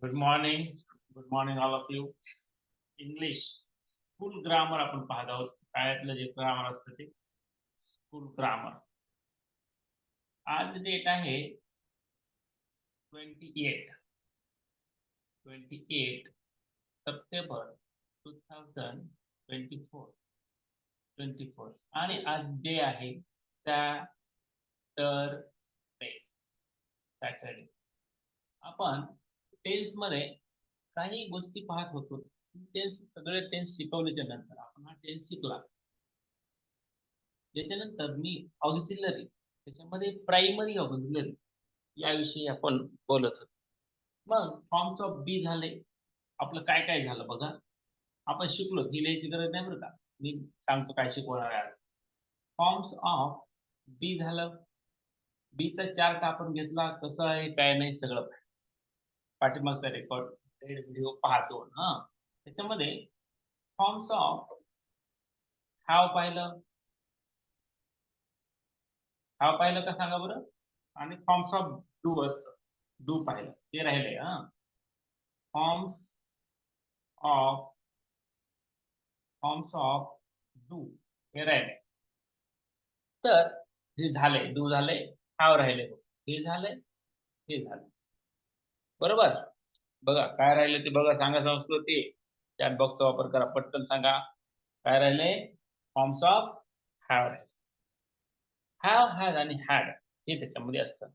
Good morning all of you. English full grammar आपण पाहत आहोत. शाळेतलं जे ग्रामर असतं ते फुल ग्रामर. आज डेट आहे 28 सप्टेंबर 2024 आणि आज डे आहे सॅटरडे. आपण टेन्स मध्ये काही गोष्टी पाहत होतो. सगळे टेन्स शिकवल्याच्या नंतर आपण हा टेन्स शिकला. त्याच्यानंतर मी ऑक्झिलरी, त्याच्यामध्ये प्रायमरी ऑक्झिलरी याविषयी आपण बोलत होतो. मग फॉर्म्स ऑफ बी झाले. आपलं काय काय झालं बघा. आपण शिकलो, ही लिहायची गरज नाही बरं का, मी सांगतो काय शिकवणार आहे आज. फॉर्म्स ऑफ बी झालं. बीचा चार्ट आपण घेतला, कसं आहे काय नाही सगळं पाठीमागचा रेकॉर्ड व्हिडिओ पाहतो ना. त्याच्यामध्ये फॉर्म्स ऑफ हॅव पाहिलं का सांगा बरं. आणि फॉर्म्स ऑफ डू असतं, डू पाहिलं ते राहिले. फॉर्म्स ऑफ डू हे राहिले. तर हे झाले, डू झाले, हॅव राहिले, हे झाले, हे झाले. बरोबर. बघा काय राहिले ते बघा, सांगा संस्कृती. चॅट बॉक्सचा वापर करा, पटकन सांगा काय राहिले. फॉर्म्स ऑफ हॅव राहिले. हॅव, हॅज आणि हॅड हे त्याच्यामध्ये असतं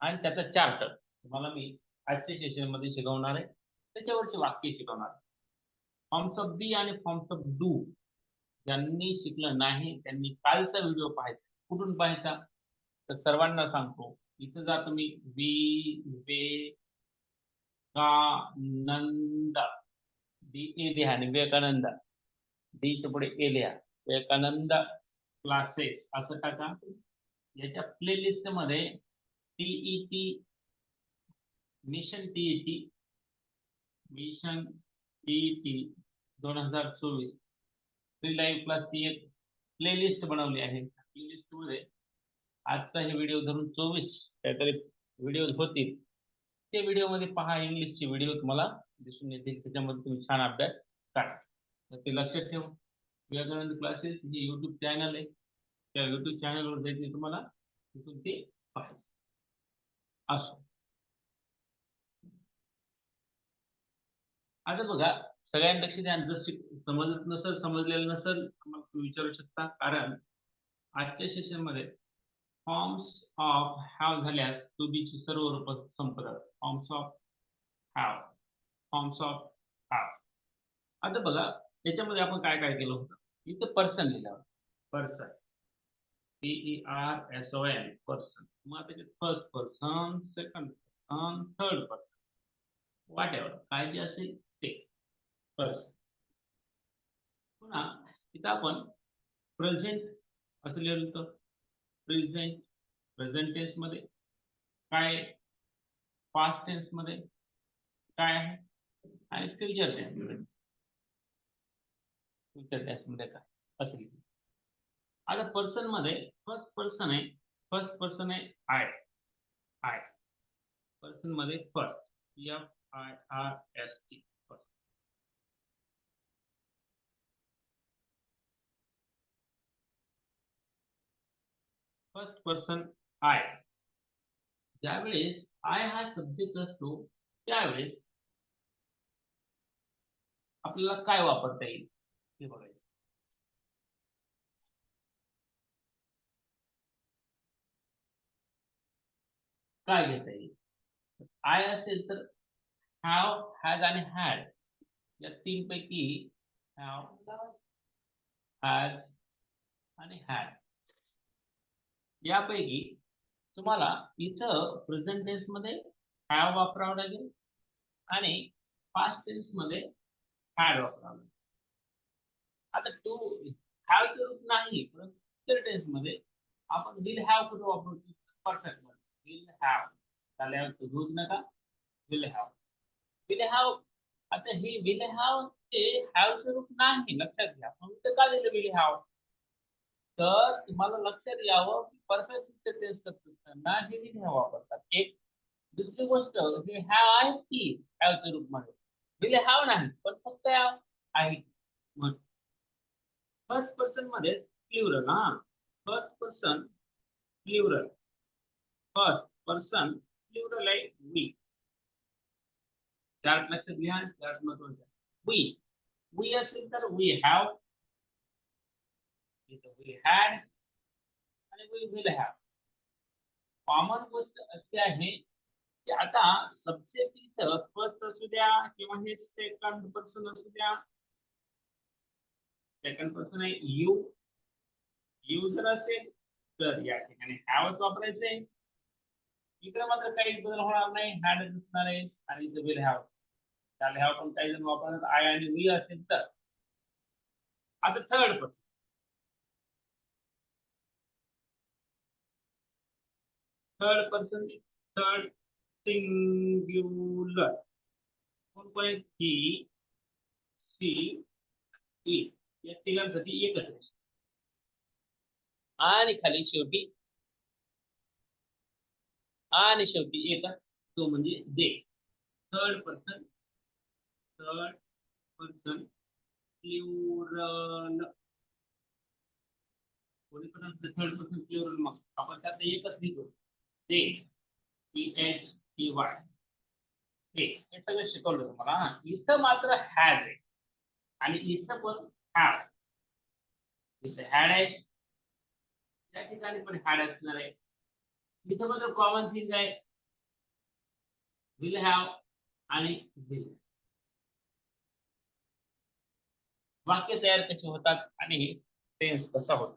आणि त्याचा चार्ट तुम्हाला मी आजच्या सेशन मध्ये शिकवणार आहे. त्याच्यावरचे वाक्य शिकवणार आहे. फॉर्म्स ऑफ बी आणि फॉर्म्स ऑफ डू ज्यांनी शिकलं नाही त्यांनी कालचा व्हिडिओ पाहायचा. कुठून पाहायचा तर सर्वांना सांगतो, इथं जा तुम्ही. विवेकानंद, डी ए लिहा आणि विवेकानंद, डी च्या पुढे ए लिहा, विवेकानंद क्लासेस असं टाका. याच्या प्लेलिस्ट मध्ये TET mission TET 2024 free live क्लासची एक प्लेलिस्ट बनवली आहे. प्लेलिस्ट मध्ये आजचा हे व्हिडिओ धरून 24 काहीतरी व्हिडिओ होतील. ते व्हिडिओ मध्ये पहा, इंग्लिशचे व्हिडिओ तुम्हाला दिसून येतील. त्याच्यामध्ये तुम्ही छान अभ्यास करा. तर ते लक्षात ठेवा. विवेकानंद क्लासेस हे युट्यूब चॅनल आहे. त्या युट्यूब चॅनलवर जायचे तुम्हाला, तिथून ते पाहायचं. असो, आता बघा सगळ्यांपेक्षा ध्यान, जर समजत नसेल, समजलेलं नसेल मग तुम्ही विचारू शकता. कारण आजच्या सेशन मध्ये फॉर्म्स ऑफ हॅव झाल्यास टू बी ची सर्व रूप संपतात. Forms of have, forms of have. आता बघा याच्यामध्ये आपण काय काय केलं होतं. इथं पर्सन लिहिलं, पर्सन, PERSON, पर्सन. मग त्याच्यात first person, second person, third person, what ever काय जे असेल ते पर्सन. पुन्हा इथं आपण प्रेझेंट असं लिहिलं होतं. प्रेझेंट टेन्स मध्ये काय, पास्ट टेन्स मध्ये काय आहे आणि फ्युचर टेन्स मध्ये काय असं लिहिलं. आता पर्सन मध्ये फर्स्ट पर्सन आहे, आय. पर्सन मध्ये first, FIRST, first person I. ज्यावेळेस आय हा सब्जेक्ट असतो त्यावेळेस आपल्याला काय वापरता येईल हे बघायचं. काय घेता येईल. आय असेल तर हॅव, हॅज आणि हॅड या तीन पैकी हॅव, हॅज आणि हॅड यापैकी तुम्हाला इथं प्रेझेंट टेन्स मध्ये हॅव वापरावं लागेल आणि पास्ट टेन्स मध्ये हॅड वापरावं लागेल. आता टू हॅवचं रूप नाही, पण फ्युचर टेन्स मध्ये आपण विल हॅव कुठे वापरतो. परफेक्ट मध्ये विल हॅव झाल्यावर टू यूज नका, विल हॅव, विल हॅव. आता हे विल हॅव ते हॅवचं रूप नाही, लक्षात घ्या. मग इथं का दिलं विल हॅव, तर तुम्हाला लक्षात यावं की परफेक्ट टेन्स करताना हे विल हॅव वापरतात. एक दुसरी गोष्ट हे हॅव आहेच की हॅवच्या रूपमध्ये. विल हॅव नाही, पण फक्त हॅव आहे. फर्स्ट पर्सन मध्ये प्लुरल हा. First person plural. First person plural आहे वी. चार्ट लक्षात घ्या, चार्ट महत्वाचा. वी वी असेल तर वी हॅव, वी हॅड आणि वी विल हॅव. कॉमन गोष्ट अशी आहे की आता सब्जेक्ट इथं फर्स्ट असू द्या किंवा हे सेकंड पर्सन असू द्या. सेकंड पर्सन आहे यू. यू जर असेल तर या ठिकाणी हॅवच वापरायचे. इकडे मात्र काही बदल होणार नाही, हॅड दिसणार आहे आणि इथे विल हॅव. त्याला हॅव पण काही जण वापरतात आय आणि वी असेल तर. आता third person. Third person, third singular. कोण कोण आहे? ही, शी, इट. या तिघांसाठी एकच आहे. आणि खाली शेवटी एकच, तो म्हणजे दे. Third person plural. कोणी पण थर्ड पर्सन प्लुरल मग आपण त्यात एकच लिहितो. दे, एच टी वाय. हे सगळं शिकवलं तुम्हाला. इथं मात्र हॅज आहे आणि इथं पण हॅव. इथं हॅड आहे, त्या ठिकाणी पण हॅड असणार आहे. इथं मात्र कॉमन थिंग आहे, विल हॅव आणि विल. वाक्य तयार कसे होतात आणि टेन्स कसा होतो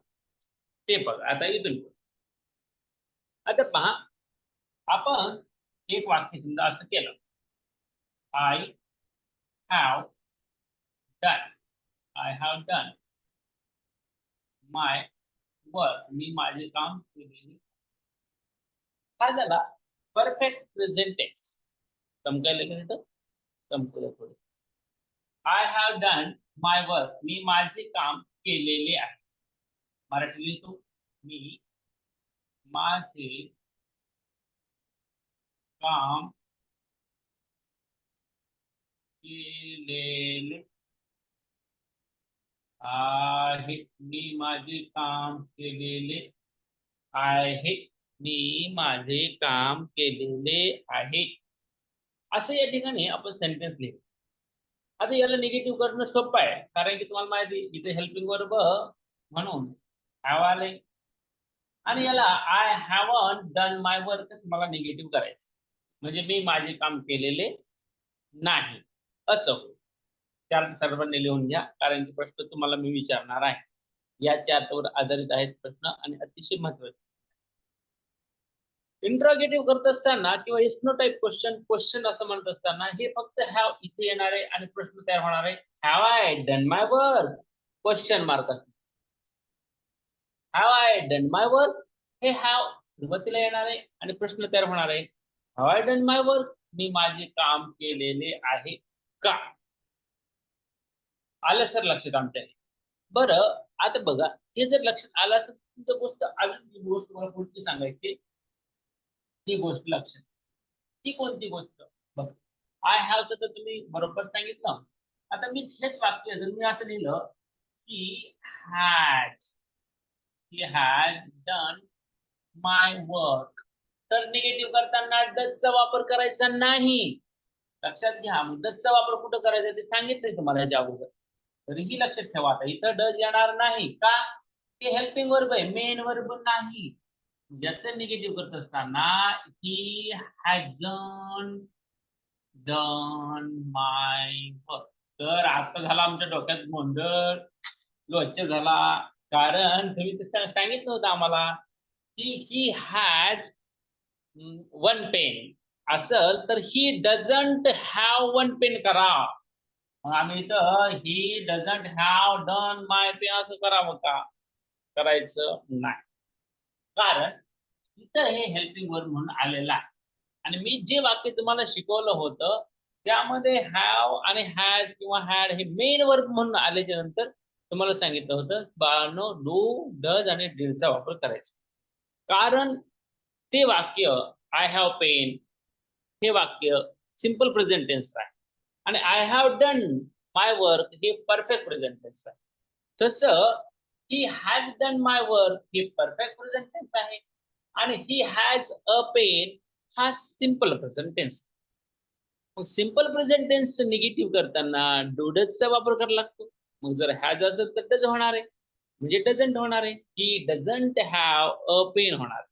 ते बघा. आता इथून आता पहा, आपण एक वाक्य समजा असं केलं, I have done. I have done my work. मी माझे काम केलेले. काय झाला? Perfect present tense. चमकायला का तिथं? चमकलं थोडं. I have done my work. मी माझे काम केलेले आहे. मराठी लिहितो, मी माझे काम केलेले आहे. मी माझे काम केलेले आहे. मी माझे काम केलेले आहे. असं या ठिकाणी आपण सेंटेन्स लिहू. आता याला निगेटिव्ह करणं सोपं आहे, कारण की तुम्हाला माहिती इथे हेल्पिंग वर्ब म्हणून हॅव आले आणि याला I haven't done my work तुम्हाला निगेटिव्ह करायचं, म्हणजे मी माझे काम केलेले नाही असं होईल. चार सर्वांनी लिहून घ्या, कारण की प्रश्न तुम्हाला मी विचारणार आहे. या चार्टवर आधारित आहेत प्रश्न आणि अतिशय महत्त्वाचे. इंट्रोगेटिव्ह करत असताना किंवा एस्नो टाइप क्वेश्चन असं म्हणत असताना हे फक्त हॅव इथे येणार आहे आणि प्रश्न तयार होणार आहे. Have I done my work? Question mark असतो. Have I done my work? हे हॅव सुरुवातीला येणार आहे आणि प्रश्न तयार होणार आहे. Have I done my work? मी माझे काम केलेले आहे का? आलं सर लक्षात आमच्या? बरं, आता बघा, हे जर लक्षात आलं असेल तर गोष्ट अजून गोष्ट मला पुढची सांगायची. ती गोष्ट लक्षात. ती कोणती गोष्ट? बघा, आय हॅवचं तर तुम्ही बरोबर सांगितलं. आता मी हेच वाक्य जर मी असं लिहिलं की has, he has done my work, तर निगेटिव्ह करताना डजचा वापर करायचा नाही. लक्षात घ्या, डजचा वापर कुठं करायचा ते सांगितलंय तुम्हाला याच्या अगोदर. तरीही लक्षात ठेवा, आता इथं डज येणार नाही का? ते हेल्पिंग वर्ब आहे, मेन वर्ब नाही. ज्याचं निगेटिव्ह करत असताना ही हॅजंट डन माय वर्क. तर आता झाला आमच्या डोक्यात गोंधळ, लोच झाला. कारण तुम्ही तसं सांगितलं होतं आम्हाला की ही हॅज वन पेन असल तर he doesn't have one pen करा. मग आम्ही इथं he doesn't have done my pen असं करावं का? करायचं नाही, कारण इथं हे हेल्पिंग वर्ब म्हणून आलेलं आहे. आणि मी जे वाक्य तुम्हाला शिकवलं होतं त्यामध्ये हॅव आणि हॅज किंवा हॅड हे मेन वर्ब म्हणून आल्याच्या नंतर तुम्हाला सांगितलं होतं बाळांनो, डू, डज आणि डिडचा वापर करायचा. कारण ते वाक्य आय हॅव पेन, हे वाक्य सिंपल प्रेझेंट टेन्स आहे आणि I have done my work हे परफेक्ट प्रेझेंट टेन्स आहे. तसं he has done my work हे परफेक्ट प्रेझेंट टेन्स आहे आणि ही हॅज अ पेन हा सिंपल प्रेझेंट टेन्स. मग सिंपल प्रेझेंट टेन्स निगेटिव्ह करताना डूडजचा वापर करावा लागतो. मग जर हॅज असेल तर डज होणार आहे, म्हणजे डझंट होणार आहे. He doesn't have a pen होणार,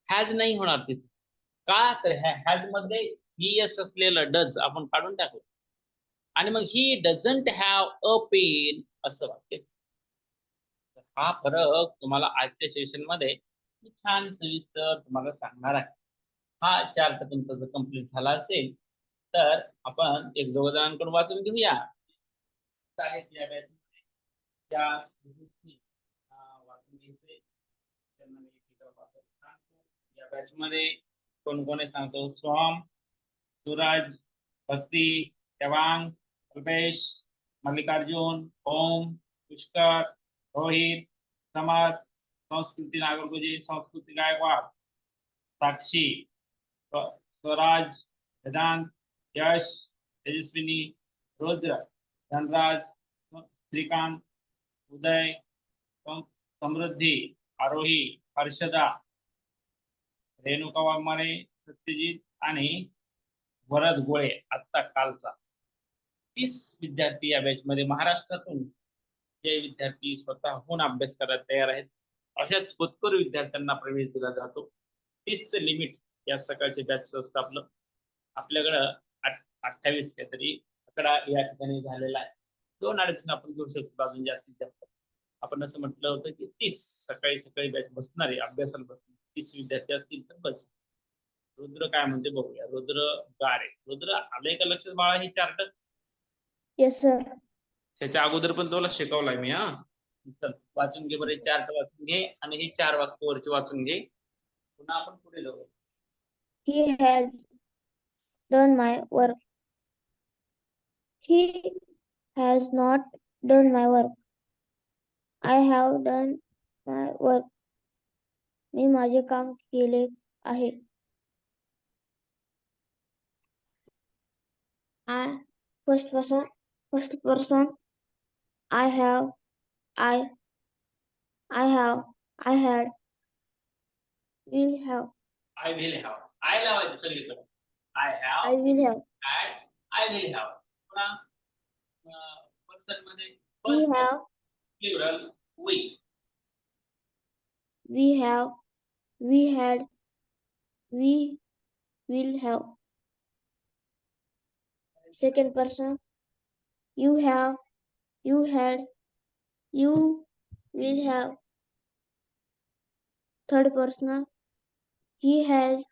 हॅज नाही होणार तिथे. का तर ह्या हॅज मध्ये ही एस असलेलं डज आपण काढून टाकलं आणि मग he doesn't have a pen असं वाक्य. हा फरक तुम्हाला आजच्या सेशन मध्ये मी छान सविस्तर तुम्हाला सांगणार आहे. हा चार्ट तुमचा जर कंप्लीट झाला असेल तर आपण एक दोघ जणांकडून वाचून घेऊया. आहेत या बॅच त्या वाचून घ्यायचे. त्यांना मी सांगतो या बॅच मध्ये कोण कोण आहे सांगतो. सोहम, सूरज, भक्ती, देवांग, रुपेश, मल्लिकार्जुन, ओम, पुष्कर, रोहित, समर्थ, संस्कृती नागरगोजे, संस्कृती गायकवाड, साक्षी, स्वराज, वेदांत, यश, तेजस्विनी, रुद्र, धनराज, श्रीकांत, उदय, समृद्धी, आरोही, हर्षदा, रेणुका वाघमारे, सत्यजित आणि वरद गोळे. आत्ता कालचा 30 विद्यार्थी या बॅच मध्ये महाराष्ट्रातून जे विद्यार्थी स्वतःहून अभ्यास करायला तयार आहेत अशाच होतकरू विद्यार्थ्यांना प्रवेश दिला जातो. 30चं लिमिट या सकाळच्या बॅचचं असतं आपलं. आपल्याकडं 28 काहीतरी आकडा या ठिकाणी झालेला आहे. 2 अडचण आपण घेऊ शकतो अजून जास्तीत जास्त. आपण असं म्हटलं होतं की 30 सकाळी सकाळी बॅच बसणार आहे, अभ्यासाला बसणार 30 विद्यार्थी असतील तर बस. रुद्र काय म्हणते बघूया. रुद्र गारे, रुद्र आलंय का लक्षात बाळा हे चार्ट? Yes sir. त्याच्या अगोदर पण तुला शिकवलाय मी. हा चल वाचून घे बरं, चार्ट वाचून घे आणि हे 4 वाक्य वरचे वाचून घे. पुन्हा आपण पुढे जाऊ. He has done my work. He has not done my work. I have done my work. मी माझे काम केले आहे. First person. I have, I have, I had, will have. I will have. I लावायचं सगळीकडे. I have, I will have. had, I will have. पुन्हा person मध्ये We first have, plural we. we have, we had, we will have. Second person. You have, you had, you will have. Third person. He has,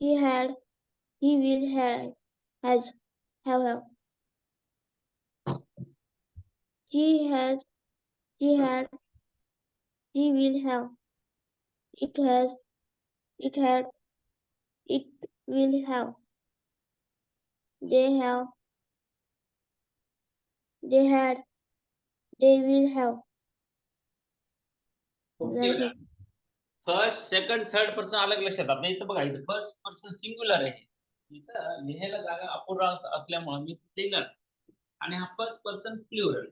he had, he will have, has, have. She has, she had, she will have. It has, it had, it will have. They have, they had, they will have. First second third person अलग लक्षात. आपल्या इथं बघा, इथं first person singular आहे. इथं लिहायला जागा अपुरा असल्यामुळे मी लिहिलं आणि हा फर्स्ट पर्सन प्लुरल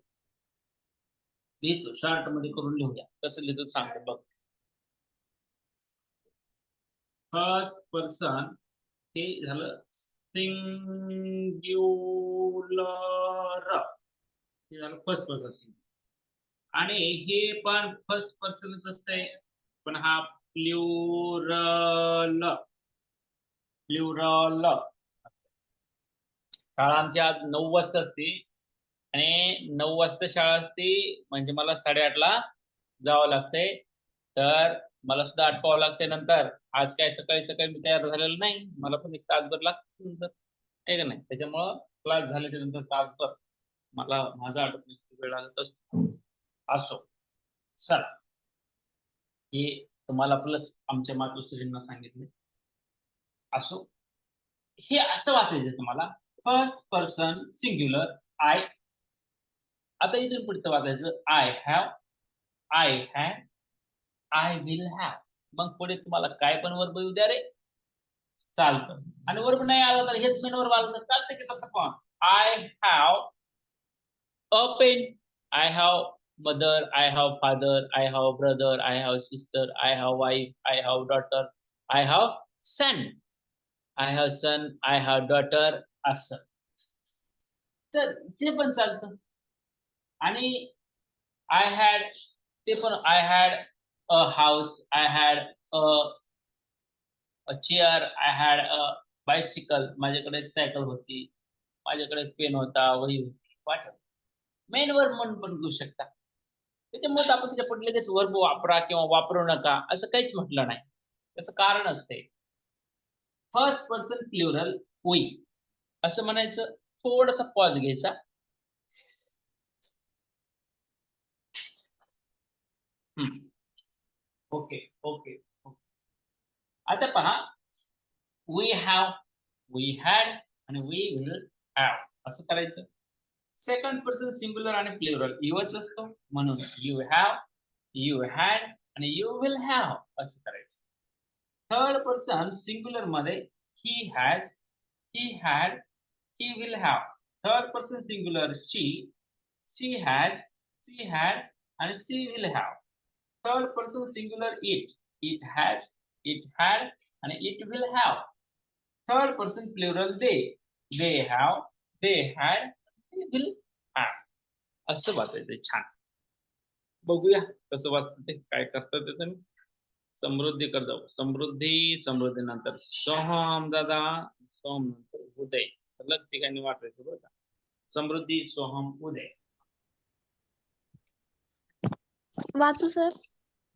लिहितो. शॉर्ट मध्ये करून लिहूया. कसं लिहितो सांगतो बघ. फर्स्ट पर्सन हे झालं सिंग्युलर, हे झालं फर्स्ट पर्सन. आणि हे पण फर्स्ट पर्सनच असतंय, पण हा प्लुरल. प्लुरल. शाळा आमची आज 9 वाजता असते आणि 9 वाजता शाळा असते म्हणजे मला 8:30 ला जावं लागतंय. तर मला सुद्धा आटपावं लागतंय नंतर. आज काय सकाळी सकाळी मी तयार झालेलं नाही. मला पण 1 तासभर लागतं नंतर, आहे का नाही? त्याच्यामुळं क्लास झाल्याच्या नंतर तासभर मला माझा आटपण्यासाठी वेळ लागत असतो. असो चला, हे तुम्हाला प्लस आमच्या मातोश्रींना सांगितले. असो, हे असं वाचायचं तुम्हाला. First person singular I. आता इथून पुढचं वाचायचं I have, I had, I will have. मग पुढे तुम्हाला काय पण वर्ब येऊ द्या रे, चालतं. आणि वर्ब नाही आला तर हेच मेन वर्ब आलं तर चालतं की तसं पण. I have a pen. I have mother, I have father, I have brother, I have sister, I have wife, I have daughter, I have son. I have son, I have daughter असं. तर ते पण चालतं. आणि I had ते पण I had a house, I had a chair, I had a bicycle. माझ्याकडे एक सायकल होती. माझ्याकडे पेन होता, वही होती. वाटेल. मेन वर्ब म्हणून पण घेऊ शकता. त्याच्यामुळे आपण त्याच्या पुढे लगेच वर्ब वापरा किंवा वापरू नका असं काहीच म्हटलं नाही. त्याचं कारण असते. फर्स्ट पर्सन प्लुरल वी असं म्हणायचं. थोडासा पॉज घ्यायचा. Okay, okay, okay. आता पहा, वी हॅव, वी हॅड आणि वी विल हॅव असं करायचं. सेकंड पर्सन सिंग्युलर आणि प्लुरल युच असतो म्हणून यू हॅव, यू हॅड आणि यू विल हॅव असं करायचं. थर्ड पर्सन सिंग्युलर मध्ये he has, he had, he will have. Third person singular she has, she had आणि she will have. Third person singular it has, it had आणि it will have. Third person plural they have, they had, they will have असं वाचायचं. छान. बघूया कसं वाचतं ते, काय करतं ते तुम्ही. समृद्धीकडे जाऊ. समृद्धी, समृद्धी नंतर सोहम दादा, सोहम नंतर उदय. सलग ठिकाणी वाचायचं बरं का. समृद्धी, सोहम, उदय. वाचू sir.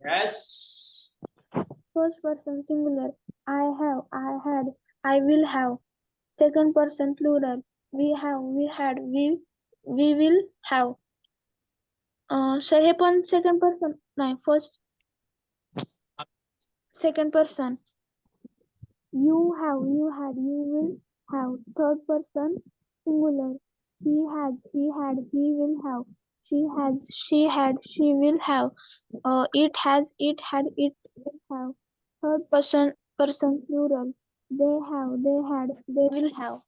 Yes. First person singular. I have, I had, I will have. Second person plural. We have, we had, we will have. Sir हे पण second person नाही, first second person. You have, you had, you will have. Third person singular. He has, he had, he will have. She has, she had, she will have. It has, it had, it will have. Third person plural. They have, they had, they will have.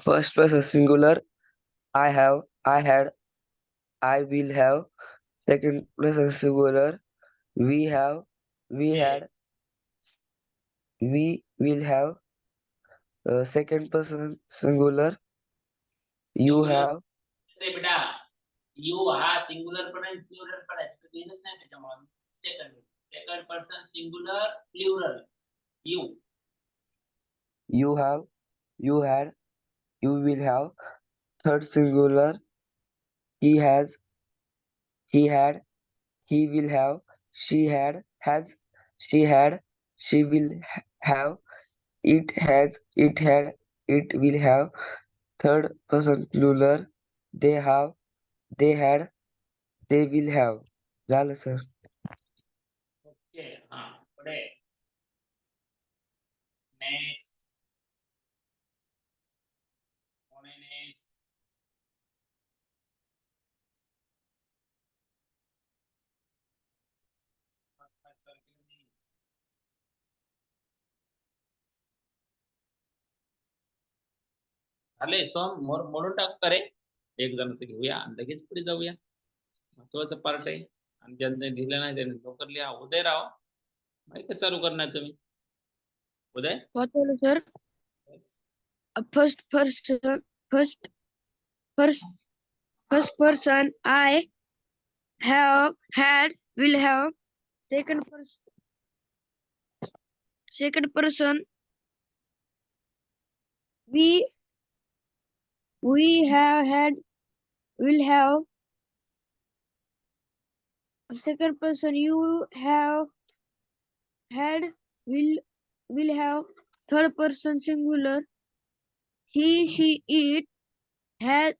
First person singular. I have, I had, I will have. Second person singular. We have, we had, we will have. Second person singular. You Singular have. ते बेटा, you हा singular पण आहे, plural पण आहे. देणंच नाही त्याच्यामुळे. Second person singular plural you. You have. You had. You will have. Third singular. He has. He had. He will have. She had. Has. She had. She will have. It has. It had. It will have. Third person plural. They have. They had. They will have. झालं sir. Okay. हा पुढे. Next. कोण आहे next? झाले सोम मोडून टाकू का रे? एक जणांचं घेऊया आणि लगेच पुढे जाऊया. महत्वाचं पार्ट आहे आणि ज्यांनी लिहिलं नाही त्यांनी लवकर लिहा. उदयराव माहिती चालू करणार तुम्ही. उदय. What will sir? First person, first person. I have, had, will have. Second person. We have, had, will have. Second person. You have, had, will have. Third person singular. He, she, it, has,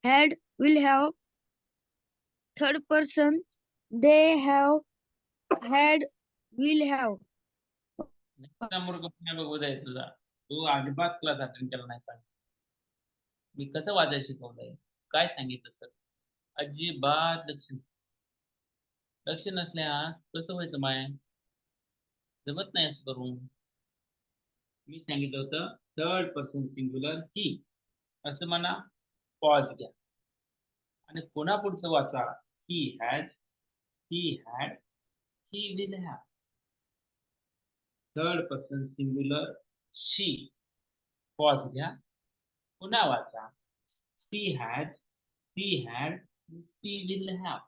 had, will have. Third person. They have, had, will have. मूर्खपणा बघ उदय तुझा. तू अजिबात class attend केला नाही. सांग मी कसं वाचायला शिकवलंय, काय सांगितलं सर, अजिबात लक्ष नाही. लक्ष नसल्यास कसं व्हायचं माय? जमत नाही असं करून. मी सांगितलं होतं थर्ड पर्सन सिंग्युलर ही असं म्हणा. पॉज घ्या आणि पुन्हा पुढचं वाचा. He has, he had, he will have. Third person singular she. Pause घ्या, पुन्हा वाचा. She has, she had, she will have.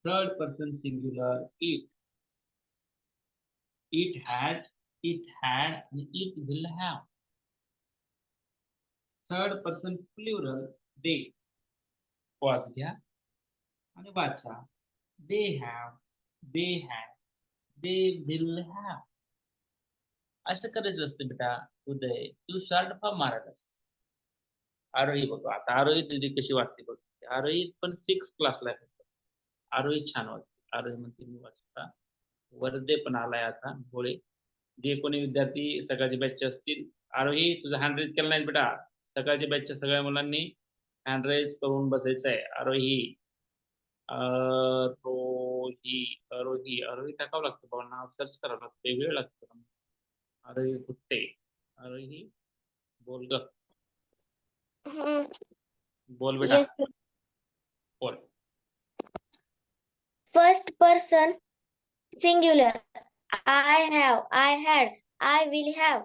Third person singular it. It has, it had, and it will have. Third person plural they. Pause घ्या आणि वाचा. They have, they had, they will have. असं करायचं असतं बेटा. उदय, तू short form मारायलास. आरोही बघा आता आरोही दीदी कशी वाचते बघ. आरोही पण 6 क्लासला आहे. आरोही छान वाचते. आरोही म्हणते मी वाचता. वर्धे पण आलाय आता गोळे. जे कोणी विद्यार्थी सकाळच्या बॅचचे असतील, आरोही तुझा हँड रेज केला नाही बेटा. सकाळच्या बॅचच्या सगळ्या मुलांनी हँड रेज करून बसायचं आहे. आरोही, आरोही, आरोही, आरोही टाकावं लागतं बाबा, नाव सर्च करावं लागतं, वेळ लागतो. आरोही गुट्टे, आरोही बोल ग, बोल बेटा, Yes, sir. बोल. First person singular. I have, I had, I will have.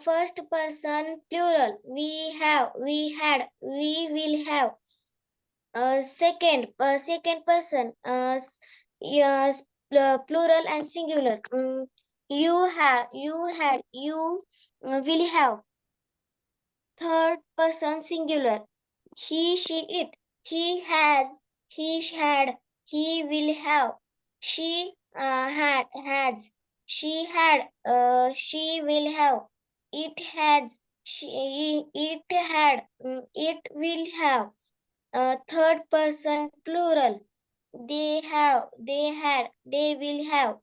First person plural. We have, we had, we will have. Second person. Yes, plural and singular. You have, you had, you will have. Third person singular. He, she, it. He has, he had, he will have. She has. She had, she will have. It has, it had, it will have. Third person plural. They have, they had, they will have.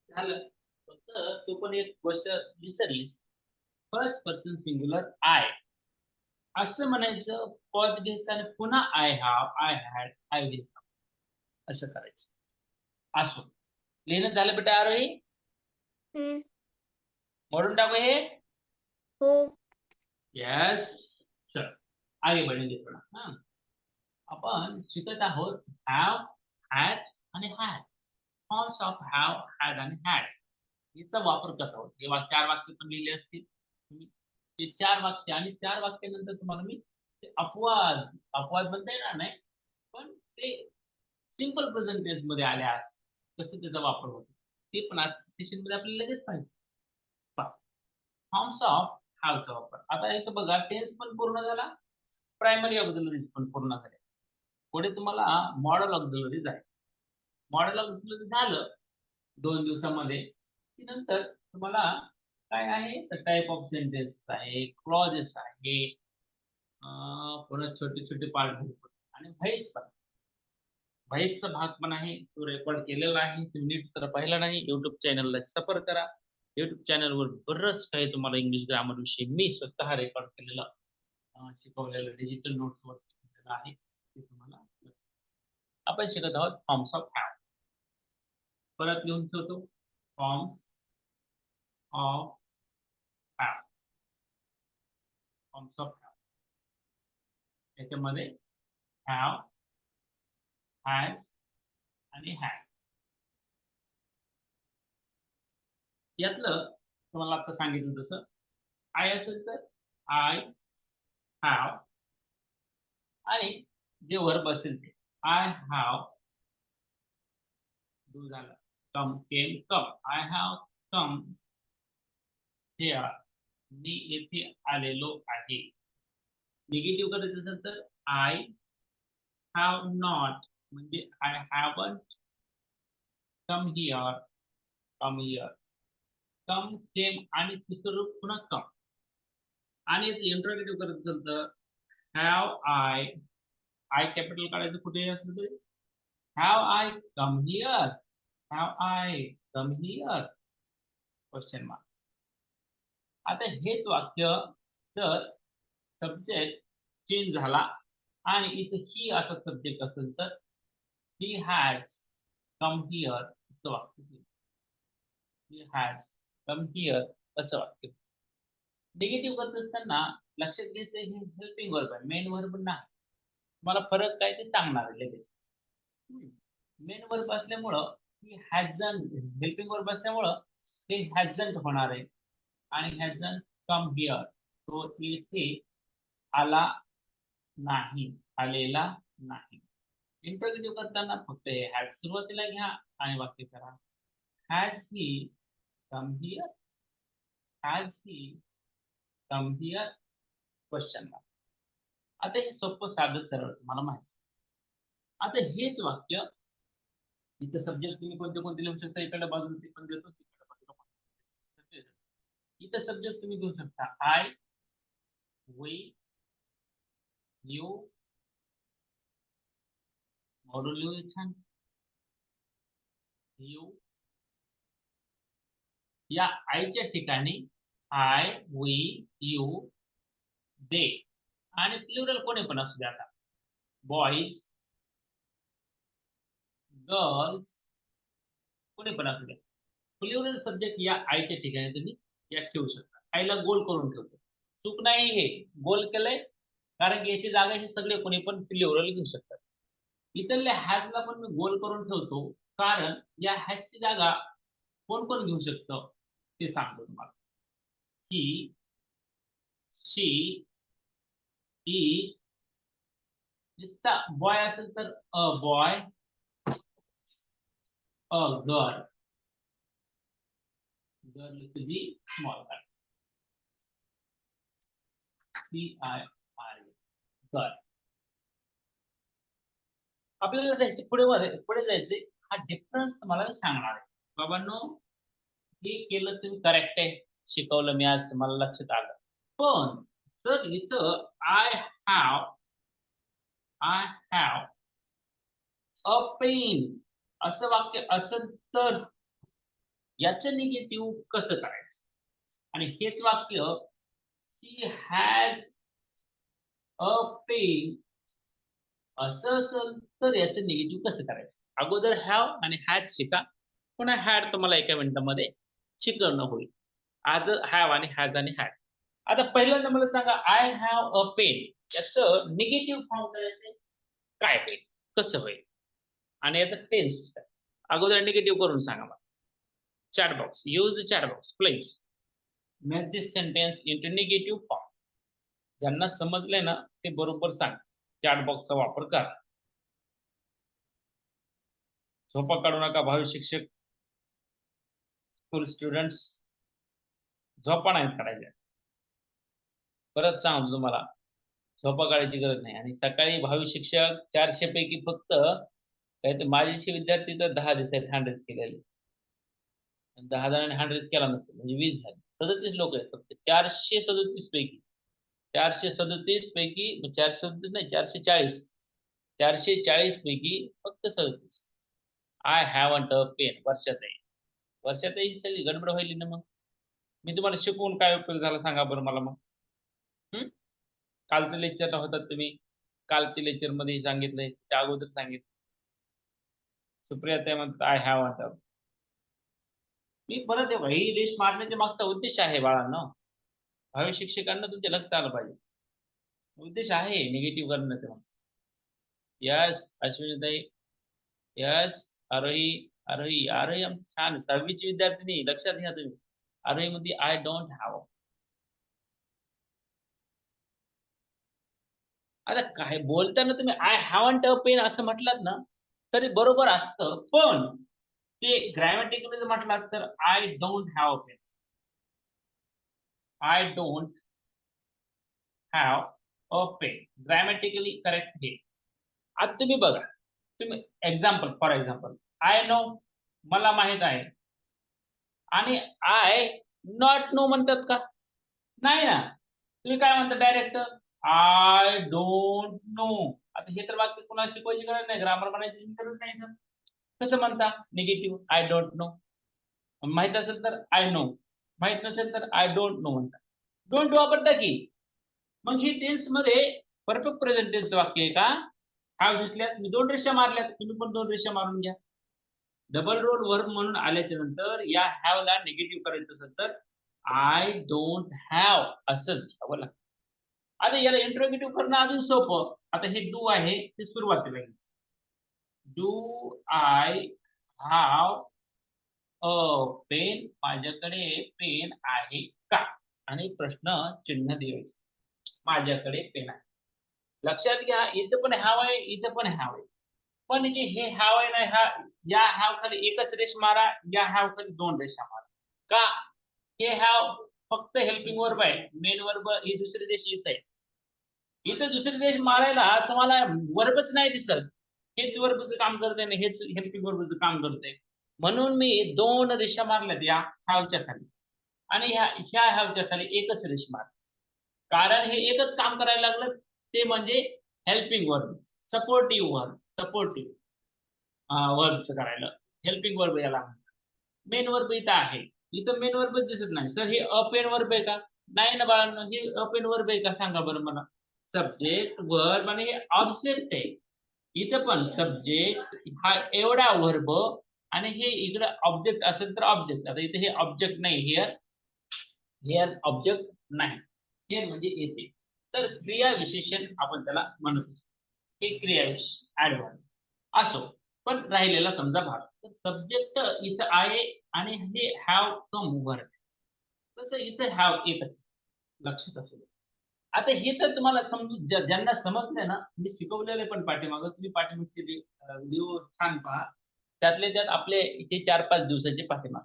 झालं. फक्त तू पण एक गोष्ट विसरलीस. First person singular I असं म्हणायचं. Pause घ्यायचं आणि पुन्हा I have, I had, I will असं करायचं. असो, लिहिणं झालं बेटा आरोही? हम्म. मोडून टाकू हे. हो. यस. चल आगे बढ़ेंगे थोडा. हा, आपण शिकत आहोत हॅव, हॅज आणि had. Forms of have, had आणि हॅड याचा वापर कसा होतो. हे 4 वाक्य पण लिहिले असतील तुम्ही. ते 4 वाक्य आणि 4 वाक्यानंतर तुम्हाला मी ते अपवाद, अपवाद म्हणता येणार नाही, पण ते सिंपल प्रेझेंट टेन्स मध्ये आल्यास कसं त्याचा वापर होतो ते पण आजच्या सेशन मध्ये आपल्याला लगेच पाहिजे. फॉर्म्स ऑफ हॅवचा वापर. आता इथं बघा टेन्स पण पूर्ण झाला, प्रायमरी ऑक्झिलरीज पण पूर्ण झाले. पुढे तुम्हाला मॉडेल ऑक्झिलरीज आहे. मॉडेल ऑक्झिलरी झालं 2 दिवसामध्ये की नंतर तुम्हाला काय आहे तर टाइप ऑफ सेंटेन्स आहे, क्लॉजेस आहे, पुन्हा छोटे छोटे पार्ट आणि व्हॉइस पण. व्हॉइसचा भाग पण आहे, तो रेकॉर्ड केलेला आहे. तुम्ही नीट जर पाहिला नाही YouTube चॅनलला सफर करा. YouTube चॅनलवर बरंच काही तुम्हाला इंग्लिश ग्रामर विषयी मी स्वतः रेकॉर्ड केलेलं शिकवलेलं डिजिटल नोट्सवर आहे ते तुम्हाला. आपण शिकत आहोत फॉर्म्स ऑफ हॅव. परत लिहून ठेवतो. Form of have, forms of have. याच्यामध्ये हॅव, हॅज आणि हॅड. यातलं तुम्हाला आता सांगितलं तसं आय असेल तर आय हॅव आणि जे वर्ब असेल ते आय हॅव डू झालं. Come, came, come. I have come here. मी येथे आलेलो आहे. निगेटिव्ह करायचं असेल तर आय हॅव नॉट म्हणजे I haven't come here, come here. Come, came आणि तिसरं रूप पुन्हा कम. आणि इंट्रोगेटिव्ह करत असेल तर हॅव आय, आय कॅपिटल काढायचं कुठेही असलं तरी. Have I come here, have I come here, question mark. आता हेच वाक्य जर सब्जेक्ट चेंज झाला आणि इथं ही असं सब्जेक्ट असेल तर ही हॅज कम हिअर असं वाक्य. ही हॅज कम हिअर असं वाक्य. निगेटिव्ह करत असताना लक्षात घ्यायचं हे हेल्पिंग वर्ब आहे, मेन वर्ब नाही. मला फरक काय ते सांगणार आहे लगेच. मेन वर्ब असल्यामुळं ही हॅझंट, हेल्पिंग वर्ब असल्यामुळं ते हॅझंट होणार आहे. आणि हॅझंट कम हिअर, तो इथे आला नाही, आलेला नाही. इंटरोगेटिव्ह करताना फक्त हे हॅज सुरुवातीला घ्या आणि वाक्य करा. Has he come here, has he come here, question mark. आता हे सोपं साधं सरळ तुम्हाला माहिती. आता हेच वाक्य इथं सब्जेक्ट तुम्ही कोणते कोणते लिहू शकता, इकडे बाजूला ते पण देतो, तिकडे बाजूला पण देतो. इथं सब्जेक्ट तुम्ही घेऊ शकता आय, वी, यू, मॉड्यूल लिहू छान, यू. या आयच्या ठिकाणी आय, वी, यू, दे आणि प्लुरल कोणी पण असू द्या. आता बॉईज, गर्ल्स, कोणी पण असू द्या. प्लुरल सब्जेक्ट या आयच्या ठिकाणी तुम्ही या ठेवू शकता. आयला गोल करून ठेवतो, चूक नाही. हे गोल केलंय कारण की याची जागा हे सगळे कोणी पण प्लुरल घेऊ शकतात. इथल्या हॅजला पण मी गोल करून ठेवतो कारण या हॅजची जागा कोण कोण घेऊ शकतं ते सांगतो तुम्हाला. ही, शी, ही, नुसता बॉय असेल तर a boy, a girl, girl तुझी स्मॉल गर्ल, CIR, गर्ल. आपल्याला जायचं पुढे जायचे. हा डिफरन्स तुम्हाला मी सांगणार आहे. बाबांनो, हे केलं तुम्ही करेक्ट आहे, शिकवलं मी आज तुम्हाला लक्षात आलं. पण जर इथं आय हॅव अ पेन असं वाक्य असेल तर याचं निगेटिव्ह कसं करायचं? आणि हेच वाक्य ही हॅज अ पेन असं असेल तर याचं निगेटिव्ह कसं करायचं? अगोदर हॅव आणि हॅज शिका, पुन्हा हॅड तुम्हाला एका मिनिटामध्ये शिकवणं होईल. आज हॅव आणि हॅज आणि हॅड. आता पहिल्यांदा मला सांगा, आय हॅव अ पेन याचं निगेटिव्ह फॉर्म करायचं काय होईल, कसं होईल आणि याचं टेन्स काय? अगोदर निगेटिव्ह करून सांगा मला. Chat box, use chat box please. Make this sentence into negative form. ज्यांना समजलंय ना ते बरोबर सांग. चॅट बॉक्सचा वापर करा. झोपा काढू नका भावी शिक्षक, स्कूल स्टुडंट्स, झोपा नाही काढायच्या. परत सांगतो तुम्हाला, झोपा काढायची गरज नाही. आणि सकाळी भावी शिक्षक 400 पैकी फक्त काय ते माझेचे विद्यार्थी तर 10 दिसतात हँडल्स केलेले. 10 जणांनी हँडल्स केला नसेल म्हणजे 20 झाले. 37 लोक आहेत फक्त 437 पैकी. 437 पैकी 437 नाही 440. 440 पैकी फक्त 37. आय हॅवंट अ पेन वर्षात आहे. वर्षात ही सगळी गडबड व्हायली ना मग. मी तुम्हाला शिकवून काय उपयोग झाला सांगा बरं मला मग. कालचं लेक्चरला होतात तुम्ही. कालच्या लेक्चरमध्ये सांगितलंय, त्या अगोदर सांगितलं. सुप्रियाताई म्हणतात आय हॅवंट अ. मी परत ही लिस्ट मारण्याच्या मागचा उद्देश आहे बाळांनो. भावी शिक्षकांना तुमच्या लक्षात आलं पाहिजे. उद्देश आहे निगेटिव्ह करण्याचा. यस अश्विनीताई, यस आरोही, आरोही आरोही आमची छान 6वी ची विद्यार्थिनी, लक्षात घ्या तुम्ही. आरोही मध्ये आय डोंट हॅव. आता काय बोलताना तुम्ही आय हॅवंट अ पेन असं म्हटलात ना तरी बरोबर असतं, पण ते ग्रॅमॅटिकली जर म्हटलात तर I don't have pen. I don't have a pen grammatically correct हे. आता तुम्ही बघा, तुम्ही example for example, I know मला माहित आहे आणि आय नॉट नो म्हणतात का? नाही ना. तुम्ही काय म्हणता डायरेक्ट आय डोंट नो. आता हे तर वाक्य कुणाला शिकवायची गरज नाही, ग्रामर बनायची गरज नाही ना. कसं म्हणता निगेटिव्ह आय डोंट नो. माहित असेल तर आय नो, माहित नसेल तर आय डोंट नो म्हणता. डोंट वापरता की. मग ही टेन्स मध्ये परफेक्ट प्रेझेंट टेन्स वाक्य आहे का? हॅव दिसल्यास मी 2 रेषा मारल्यात, तुम्ही पण 2 रेषा मारून घ्या. डबल रोल वर्ब म्हणून आल्याच्या नंतर या हॅव ला निगेटिव्ह करायचं असेल तर आय डोंट हॅव असंच घ्यावं लागतं. आता याला इंट्रोगेटिव्ह करणं अजून सोपं. आता हे डू आहे ते सुरुवातीला येईल. Do I have a pen, माझ्याकडे पेन आहे का? आणि प्रश्न चिन्ह द्यायचं. माझ्याकडे पेन आहे. लक्षात घ्या इथं पण हॅव आहे, इथं पण हॅव आहे. पण जे हे हॅव आहे ना, या हॅव खाली एकच रेष मारा, या हॅव खाली 2 रेषा मारा. का? हे हॅव फक्त हेल्पिंग वर्ब आहे. मेन वर्ब ही दुसरी रेष इथं आहे. इथं दुसरी रेष मारायला तुम्हाला वर्बच नाही दिसत. हेच वर्बचं काम करते आणि हेच हेल्पिंग वर्बचं काम करते. म्हणून मी 2 रेषा मारल्यात या हॅवच्या खाली आणि ह्या हॅवच्या खाली एकच रेष मार. कारण हे एकच काम करायला लागलं ते म्हणजे हेल्पिंग वर्ब, सपोर्टिव्ह वर्ब, वर्बचं करायला हेल्पिंग वर्ब याला म्हणतात. मेन वर्ब इथं आहे. इथं मेन वर्बच दिसत नाही. तर हे अपेन वर्ब आहे का? नाही ना बाळांनो, हे अपेन वर्ब आहे का सांगा बरं मला. सब्जेक्ट, वर्ब आणि हे ऑब्जेक्ट आहे. इथं पण सब्जेक्ट हा एवढा वर्ब आणि हे इकडे ऑब्जेक्ट असेल तर ऑब्जेक्ट. आता इथे हे ऑब्जेक्ट नाही, हिअर ऑब्जेक्ट नाही. हिअर म्हणजे येते. तर क्रिया विशेषण आपण त्याला म्हणतो. हे क्रिया ऍडव्हर्ब असो. पण राहिलेला समजा भाग. तर सब्जेक्ट इथं आहे आणि हे हॅव कम वर्ब. तसं इथं हॅव एकच. लक्षात असू दे. आता हे तर तुम्हाला समजून ज्यांना समजलंय ना, मी शिकवलेलं पण पाठीमागं तुम्ही पाठीमागचे व्हिडिओ छान पहा. त्यातले त्यात आपले इथे 4-5 दिवसाचे पाठीमाग.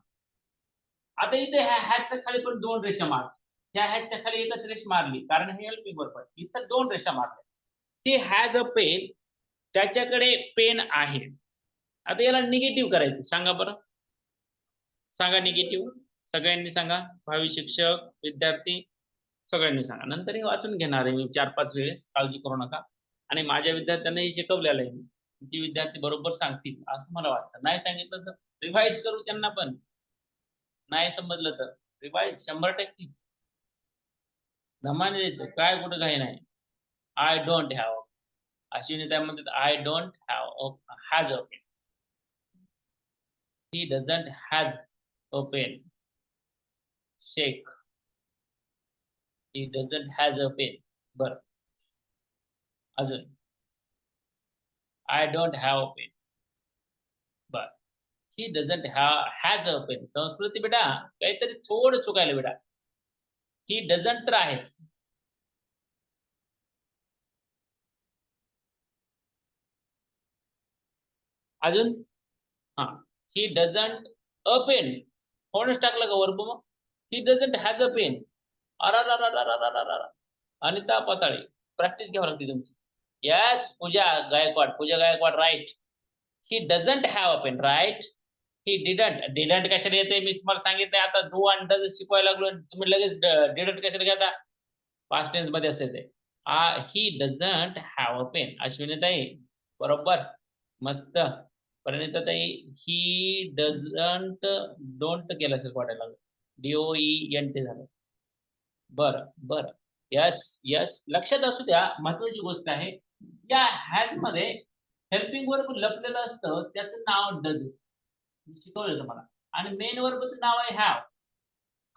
आता इथे हॅटच्या खाली पण 2 रेषा मार. त्या हॅटच्या खाली एकच रेष मारली कारण हे हेल्पिंग वर्ब आहे. इथं 2 रेषा मारल्या. ही हॅज अ पेन, त्याच्याकडे पेन आहे. आता याला निगेटिव्ह करायचं सांगा बरं. सांगा निगेटिव्ह. सगळ्यांनी सांगा. भावी शिक्षक, विद्यार्थी सगळ्यांनी सांगा. नंतर हे वाचून घेणार आहे मी 4-5 वेळेस, काळजी करू नका. आणि माझ्या विद्यार्थ्यांनाही शिकवलेलं आहे. ती विद्यार्थी बरोबर सांगतील असं मला वाटतं. नाही सांगितलं तर रिवाइज करू त्यांना पण. नाही समजलं तर रिवाइज 100%. दमाने द्यायचं. काय कुठं काही नाही. I don't have. अश्विनी ताई म्हणतात I don't have has a pen. He doesn't has a pen. Shaikh. He doesn't has a pen. बरं. अजून I don't have a pen. बरं. He doesn't has a pen. Sanskruti बेटा काहीतरी थोडं चुकायला बेटा. ही डझंट तर आहेच. अजून हा ही डझंट अ पेन. कोणच टाकलं का वर्ब मग? He doesn't has a pen. Anita Patale practice घ्यावी लागते तुमची. Yes Pooja Gaikwad right. He doesn't have a pen right. He didn't कशाला येते मी तुम्हाला सांगितलंय. आता डू आणि डज शिकवायला लागलो तुम्ही लगेच डिडंट कशाला घेता. पास्ट टेन्स मध्ये असते ते. He doesn't have a pen. अश्विनीताई बरोबर मस्त. परिणिताताई ही डझंट डोंट केलं असेल वाटायला लागलं. DOENT झालं. बरं. यस लक्षात असू द्या. महत्वाची गोष्ट आहे. या हॅज मध्ये हेल्पिंग वर्ब लपलेलं असतं त्याचं नाव डज. शिकवलं तुम्हाला. आणि मेन वर्बचं नाव आहे हॅव.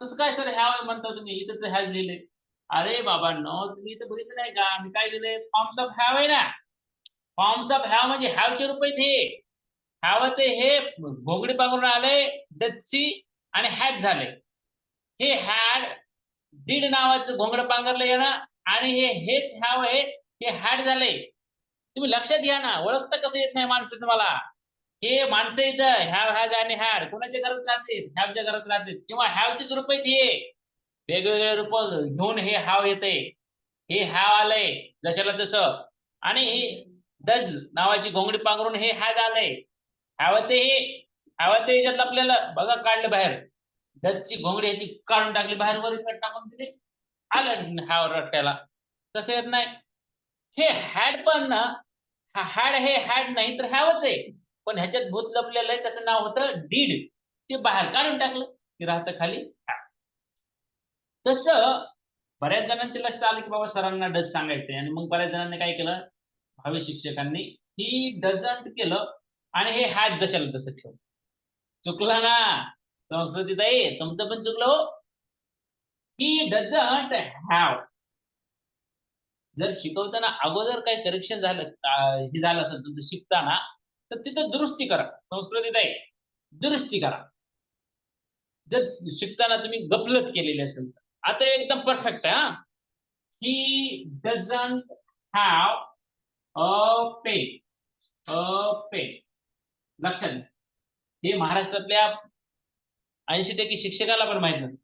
कसं काय सर हॅव म्हणता तुम्ही? इथं तर हॅज लिहिले. अरे बाबांनो तुम्ही इथं बघितलं नाही का? मी काय लिहिले फॉर्म्स ऑफ हॅव आहे ना. फॉर्म्स ऑफ हॅव म्हणजे हॅवचे रूप आहेत हे. हॅवचे हे घोंगडी पांघरून आले डचची आणि हॅज झाले. हे हॅड डीड नावाचं घोंगड पांघरलंय ना आणि हेच हॅव आहे हे हॅड झाले. तुम्ही लक्षात घ्या ना. ओळखता कसं येत नाही माणसं तुम्हाला. हे माणसं इथं हॅव हॅज आणि हॅड कोणाच्या घरात राहतील? हॅवच्या घरात राहतील किंवा हॅवचीच रूप आहेत हे. वेगवेगळे रूप घेऊन हे हॅव येते. हे हॅव आलंय जशाला तसं आणि डज नावाची घोंगडी पांघरून हे हॅज आलंय. हॅवचे याच्यात आपल्याला बघा काढलं बाहेर. डचची घोंगडी ह्याची काढून टाकली बाहेर वर टाकून दिली. आलं हॅव रट्ट्याला. कसं येत नाही. हे हॅड पण ना हॅड हे हॅड नाही तर हॅवच आहे. पण ह्याच्यात भूत लपलेलं आहे त्याचं नाव होतं डीड. ते बाहेर काढून टाकलं की राहतं खाली हॅव. तसं बऱ्याच जणांचे लक्षात आलं की बाबा सरांना डज सांगायचंय आणि मग बऱ्याच जणांनी काय केलं, भावी शिक्षकांनी ही डझंट केलं आणि हे हॅज जशाला तसं ठेवलं. चुकला ना संस्कृतीताई, तुमचं पण चुकलं हो. ही डझंट हॅव. जर शिकवताना अगोदर काही करेक्शन झालं, हे झालं असेल तुमचं शिकताना, तर तिथं दुरुस्ती करा. संस्कृतीताई दुरुस्ती करा. जर शिकताना तुम्ही गफलत केलेली असेल तर. आता एकदम परफेक्ट आहे हा. He doesn't have a pen. A pen. लक्षात घ्या. हे महाराष्ट्रातल्या 80% शिक्षकाला पण माहित नसतं.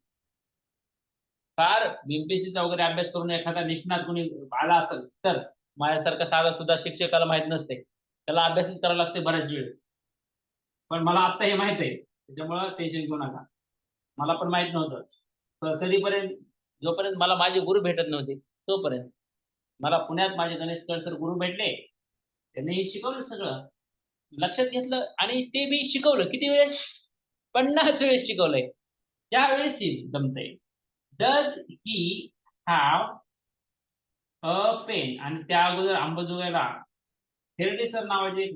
फार बीएमपीएससीचा वगैरे अभ्यास करून एखादा निष्णात कोणी आला असेल तर माझ्यासारखा साधा सुद्धा शिक्षकाला माहित नसते. त्याला अभ्यासच करावा लागते बऱ्याच वेळेस. पण मला आता हे माहित आहे, त्याच्यामुळं टेन्शन घेऊ नका. मला पण माहित नव्हतं. कधीपर्यंत जोपर्यंत मला माझे गुरु भेटत नव्हते तोपर्यंत. मला पुण्यात माझे गणेश कळसर गुरु भेटले. त्यांनी हे शिकवलं सगळं. लक्षात घेतलं आणि ते मी शिकवलं. किती वेळेस? 50 वेळेस शिकवलंय. त्यावेळेस ती जमतंय. Does he have a pen आणि त्या अगोदर अंबाजोगाईला हेरडे सर नावाचे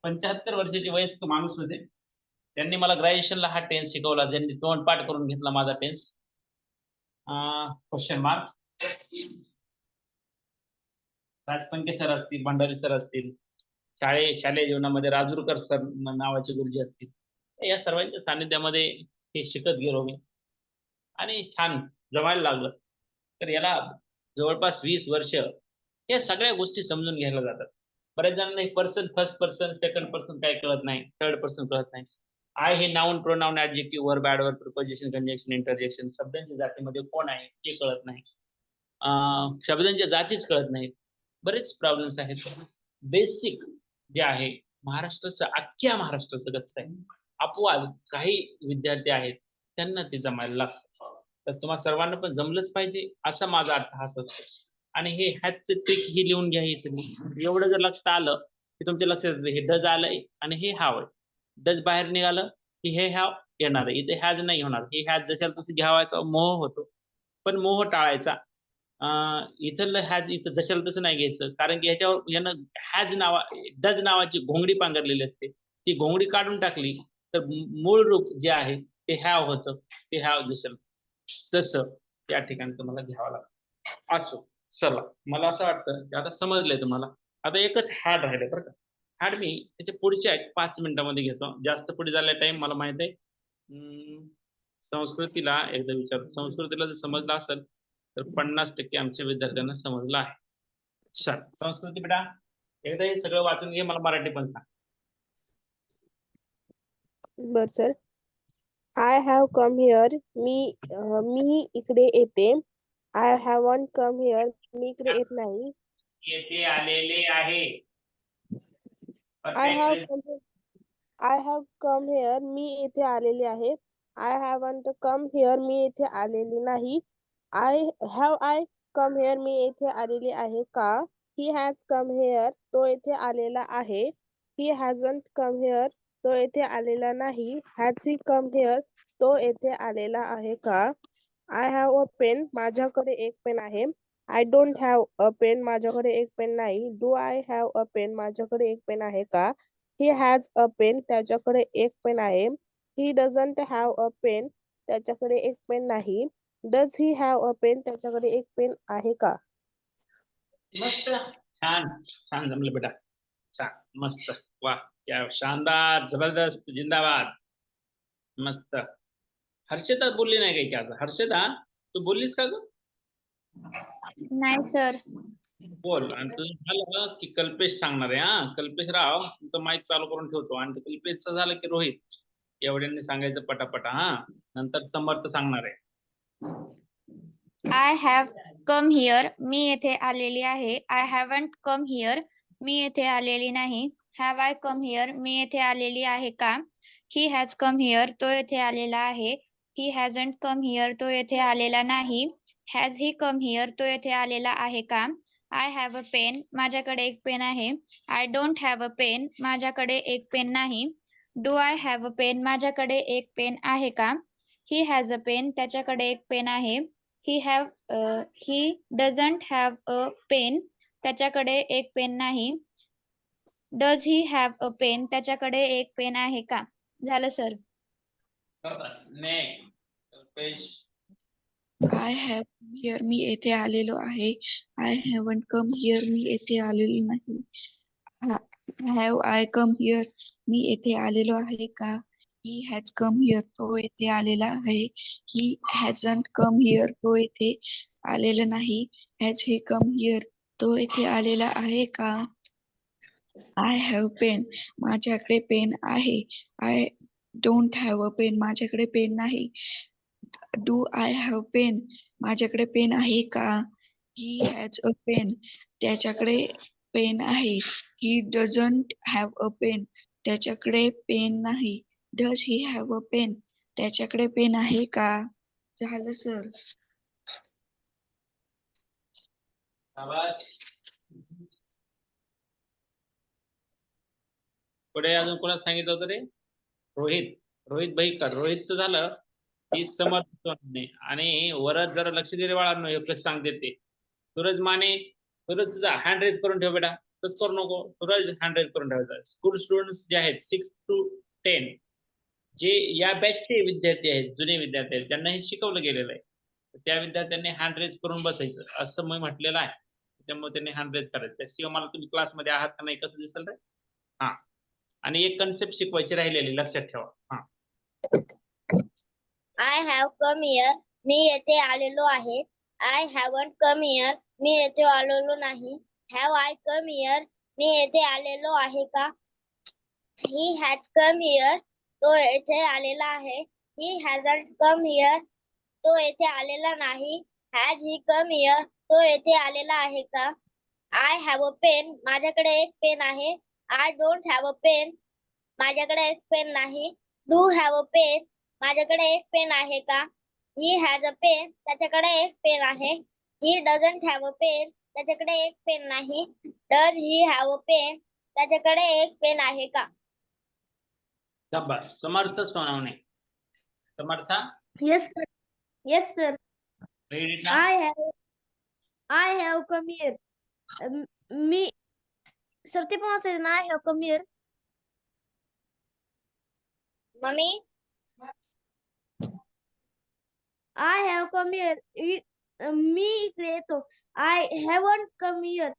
75 वर्षाचे वयस्क माणूस होते. त्यांनी मला ग्रॅज्युएशनला हा टेन्स शिकवला. ज्यांनी तोंडपाठ करून घेतला माझा tense. Question mark. Rajpanke sir असतील, भंडारी सर असतील, शालेय जीवनामध्ये राजूरकर सर नावाचे गुरुजी असतील. या सर्वांच्या सानिध्यामध्ये हे शिकत गेलो मी आणि छान जमायला लागलं. तर याला जवळपास 20 वर्ष या सगळ्या गोष्टी समजून घ्यायला जातात. बऱ्याच जणांना person, first person, second person काय कळत नाही, थर्ड पर्सन कळत नाही. आय हे noun, pronoun, adjective, verb, adverb, preposition, conjunction, interjection, शब्दांच्या जातीमध्ये कोण आहे ते कळत नाही. शब्दांच्या जातीच कळत नाहीत. बरेच प्रॉब्लेम्स आहेत. बेसिक जे आहे महाराष्ट्राचं, अख्ख्या महाराष्ट्राचं कसं आहे, अपवाद काही विद्यार्थी आहेत त्यांना ते जमायला लागतं. तर तुम्हाला सर्वांना पण जमलंच पाहिजे असा माझा अट्टहास असतो. आणि हे हॅजचं ट्रिक ही लिहून घ्या इथे. एवढं जर लक्षात आलं की तुमच्या लक्षात येतं हे डज आलंय आणि हे हॅव आहे. डज बाहेर निघालं की हे हॅव येणार आहे. इथे हॅज नाही होणार. हे हॅज जशाला तसं घ्यावायचा मोह होतो. पण मोह टाळायचा. इथलं हॅज इथं जशाला तसं नाही घ्यायचं. कारण की ह्याच्यावर यानं हॅज डज नावाची घोंगडी पांघरलेली असते. ती घोंगडी काढून टाकली तर मूळ रूप जे आहे ते हॅव होतं. ते हॅव जशाला तसं त्या ठिकाणी तुम्हाला घ्यावं लागतं. असो, चला. मला असं वाटतं की आता समजलंय तुम्हाला. आता एकच हॅड राहिलंय बरं का. हॅड मी त्याच्या पुढच्या 5 मिनिटांमध्ये घेतो. जास्त पुढे झाला टाईम मला माहित आहे. संस्कृतीला एकदा विचारतो. संस्कृतीला जर समजलं असेल तर 50% आमच्या विद्यार्थ्यांना समजलं आहे. चल संस्कृती बेटा, एकदा हे सगळं वाचून घे, मला मराठी पण सांग. बर sir. I have come here. मी इकडे येते. I haven't come here. मी इकडे येत नाही. येथे आलेले आहे. I have come here. मी येथे आलेले आहे. I haven't come here. मी येथे आलेले नाही. I come here. मी येथे आलेले आहे का? He has come here. तो येथे आलेला आहे. He hasn't come here. तो येथे आलेला नाही. Has he come here. तो येथे आलेला आहे का? I have a pen. माझ्याकडे एक पेन आहे. I don't have a pen. माझ्याकडे एक पेन नाही. Do I have a pen. माझ्याकडे एक पेन आहे का? He has a pen. त्याच्याकडे एक पेन आहे. He doesn't have a pen. त्याच्याकडे एक पेन नाही. Does he have a pen. त्याच्याकडे एक पेन आहे का? मस्त, छान छान जमलं बेटा. छान, मस्त, वा, क्या शानदार, जबरदस्त, जिंदाबाद. मस्त. हर्षदा बोलली नाही काही की आज? हर्षदा तू बोललीस का ग? नाही सर. बोल. आणि तुझं झालं की कल्पेश सांगणार आहे. हा, कल्पेश राव तुमचं माईक चालू करून ठेवतो. आणि कल्पेशचं झालं की रोहित एवढ्यांनी सांगायचं पटापटा. हा, नंतर समर्थ सांगणार आहे. I have come here. मी येथे आलेली आहे. I haven't come here. मी येथे आलेली नाही. Have I come here. मी येथे आलेली आहे का? He has come here. तो येथे आलेला आहे. He hasn't come here. तो येथे आलेला नाही. Has he come here. तो येथे आलेला आहे का? I have a pen. माझ्याकडे एक पेन आहे. I don't have a pen. माझ्याकडे एक पेन नाही. Do I have a pen. माझ्याकडे एक पेन आहे का? He has a pen. त्याच्याकडे एक पेन आहे. he doesn't have a pen. त्याच्याकडे एक पेन नाही. Does he have a pen. त्याच्याकडे एक पेन आहे का? झालं sir. Next. I have here मी येथे आलेलो आहे. आय हॅवंट कम हिअर मी येथे आलेलो नाही. हॅव आय कम हिअर मी येथे आलेलो आहे का? ही हॅज कम हिअर तो येथे आलेला आहे. ही हॅजंट कम हिअर तो येथे आलेला नाही. हॅज ही कम हिअर तो येथे आलेला आहे का? आय हॅव पेन माझ्याकडे पेन आहे. I don't have a pen माझ्याकडे पेन नाही. डू आय हॅव पेन माझ्याकडे पेन आहे का? ही हॅज अ पेन त्याच्याकडे पेन आहे. He doesn't have a pen त्याच्याकडे पेन नाही. Does he have a pen त्याच्याकडे पेन आहे का? झालं सर. शाबास. पुढे अजून कोणा सांगितलं होतं रे? रोहित भाईकर. रोहितचं झालं. ही समर्थ आणि वरद जरा लक्ष दिले बाळांनो. एक सांगते ते. सूरज माने. सूरज तुझा हँड रेज करून ठेव बेटा. तस करू नको. सूरज हँड रेज करून ठेवायचा. स्कूल स्टुडंट्स जे आहेत 6 to 10 जे या बॅचचे विद्यार्थी आहेत, जुने विद्यार्थी आहेत, त्यांना हे शिकवलं गेलेलं आहे. त्या विद्यार्थ्यांनी हँड रेज करून बसायचं असं मी म्हटलेलं आहे. त्यामुळे त्यांनी हँड रेज करायचं. त्याशिवाय मला तुम्ही क्लासमध्ये आहात का नाही कसं दिसेल रे? हा. आणि एक कन्सेप्ट शिकवायची राहिलेली लक्षात ठेवा. हा. आय हॅव कम हिअर मी येथे आलेलो आहे. आय हॅवंट कम हिअर मी येथे आलेलो नाही. हॅव आय कम हिअर मी येथे आलेलो आहे का? ही हॅज कम हिअर तो येथे आलेला आहे. ही हॅजंट कम हिअर तो येथे आलेला नाही. हॅज ही कम हिअर तो येथे आलेला आहे का? आय हॅव अ पेन माझ्याकडे एक पेन आहे. I don't have a pen माझ्याकडे एक पेन नाही. डू हॅव अ पेन माझ्याकडे एक पेन आहे का? ही हॅज अ पेन त्याच्याकडे एक पेन आहे. He doesn't have a pen त्याच्याकडे एक पेन नाही. Does he have a pen त्याच्याकडे एक पेन आहे का? शाबास. समर्थ सोनवणे. समर्था. Yes, sir. Yes, sir. read it now. I have come here. Me, sir, ते पण वाचायचं ना. I have come here. Mummy I have come here. मी इकडे येतो. I haven't come here.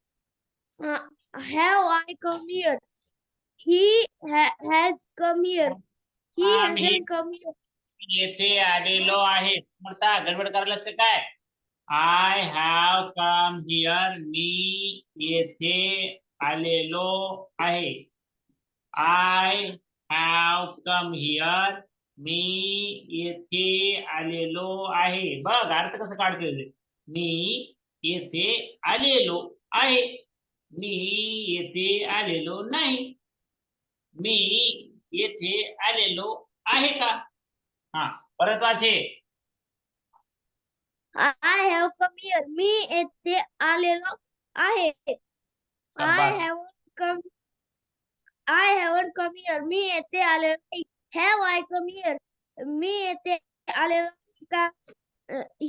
Have I come here? He has come here. He me hasn't come here. येथे आलेलो आहे. समर्था गडबड करायलास का काय? आय हॅव कम हिअर मी येथे आलेलो आहे. आय हॅव कम हिअर मी येथे आलेलो आहे. बघ अर्थ कसं काढतोय. मी येथे आलेलो आहे. मी येथे आलेलो नाही. मी येथे आलेलो आहे का? हा परत वाचे. I have come here. मी येथे आलेलो आहे. शाबास. I haven't come here. मी येथे आलेलो नाही. Have I come here? मी येथे आलेलो नाही का?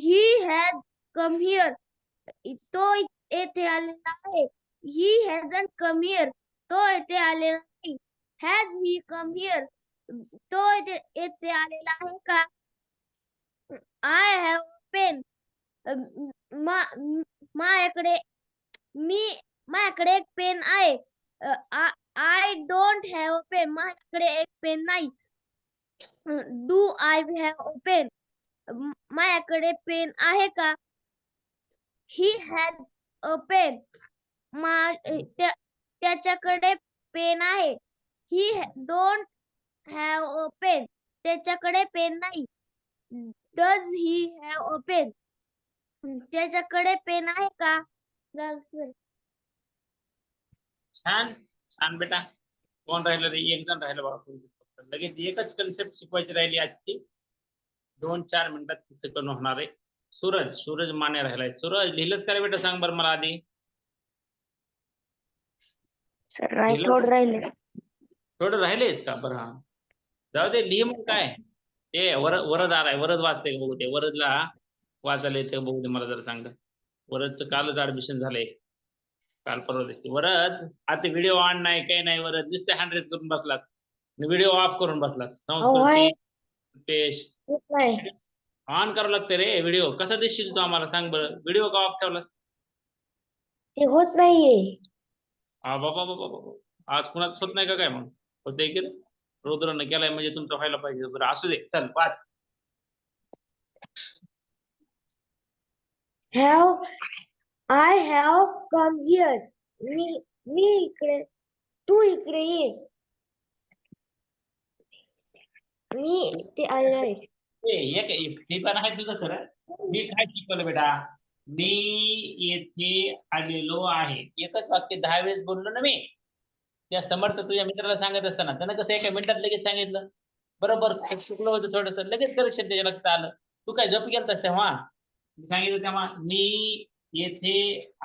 He has come here. तो येथे आलेला आहे. He hasn't come here. तो येथे आलेला नाही. Has he come here? तो येथे आलेला आहे का? I have a pen. माझ्याकडे एक पेन आहे. I don't have a pen माझ्याकडे एक पेन नाही. Do I have a pen माझ्याकडे पेन आहे का? ही हॅज अ पेन त्याच्याकडे पेन आहे. He don't have a pen त्याच्याकडे पेन नाही. Does he have a pen त्याच्याकडे पेन आहे का? छान छान बेटा. कोण राहिलं रे? एक जण राहिलं बाबा. लगेच एकच कन्सेप्ट शिकवायची राहिली आजची. 2-4 मिनिटात तिथे होणार आहे. सूरज माने राहिलाय. सूरज लिहिलंच का रे बेटा? सांग बरं मला आधी. सर नाही थोडं राहिले. थोडं राहिलेच का? बरं हा जाऊ दे. लिह मग काय ते वरद आलाय. वरद वाचते बघू ते. वरदला वाचायला येतं बघू दे मला जरा चांगलं. वरदचं कालच ऍडमिशन झालंय, काल परवा दिवशी. वरद आता व्हिडिओ ऑन नाही काही नाही, वरद नुसते हँड रेज करून बसलात, व्हिडिओ ऑफ करून बसलात. संस्कृती पेश ऑन करावं लागतं रे व्हिडिओ. कसा दिसशील तू आम्हाला सांग बरं, व्हिडिओ का ऑफ ठेवलास? ते होत नाहीये. बाबा बाबा, आज कुणाच होत नाही का काय? मग होतंय की रुद्रनं केलाय म्हणजे तुमचं व्हायला पाहिजे. बरं असू दे, चल पाच. I have come here. मी इकडे, तू इकडे ये. मी इथे आले आहे. हे पण आहे तुझं खरं. मी काय शिकवलं बेटा? मी येथे आलेलो आहे. एकच वाक्य 10 वेळेस बोललो ना मी. त्या समर्थ तुझ्या मित्राला सांगत असताना त्यानं कसं एका मिनिटात लगेच सांगितलं. बरोबर चुकलं होतं थोडस, लगेच करेक्शन त्याच्या लक्षात आलं. तू काय झोप गेलतास तेव्हा? मी सांगितलं तेव्हा मी येथे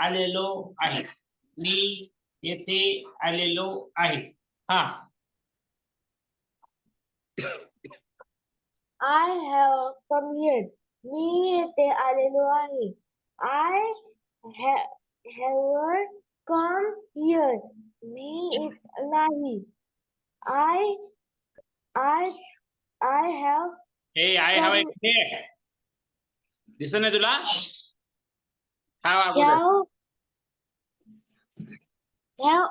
आलेलो आहे. मी येथे आलेलो आहे. हा, I have come here. मी येथे आलेलो आहे. I haven't come here. मी नाही. I have हे आय हॅव दिसत नाही तुला? have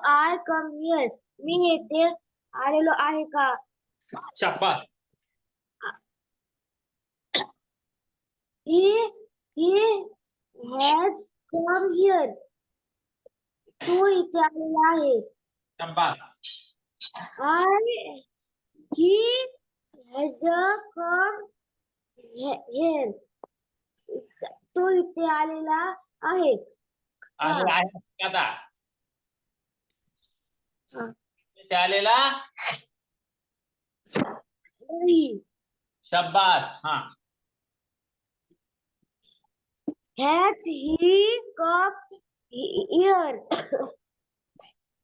I come here. मी येथे आलेलो आहे का? शाबास. He has come here. तू इथे आलेला आहे. शाबास. He has come here. तू इथे आलेला आहे. आता इथे आलेला नाही. शाबास. हा, Has he come here?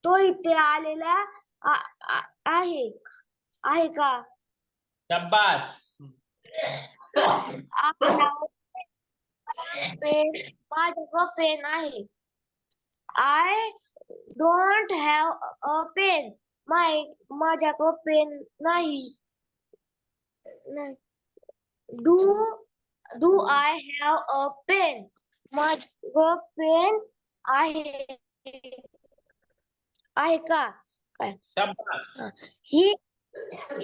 तो इथे आलेला आहे का? शाबास. माझ्याकडे पेन आहे. I don't have a pen. माझ्याकडे पेन नाही. Do I have a pen? माझ्याकडे पेन आहे का? शाबास.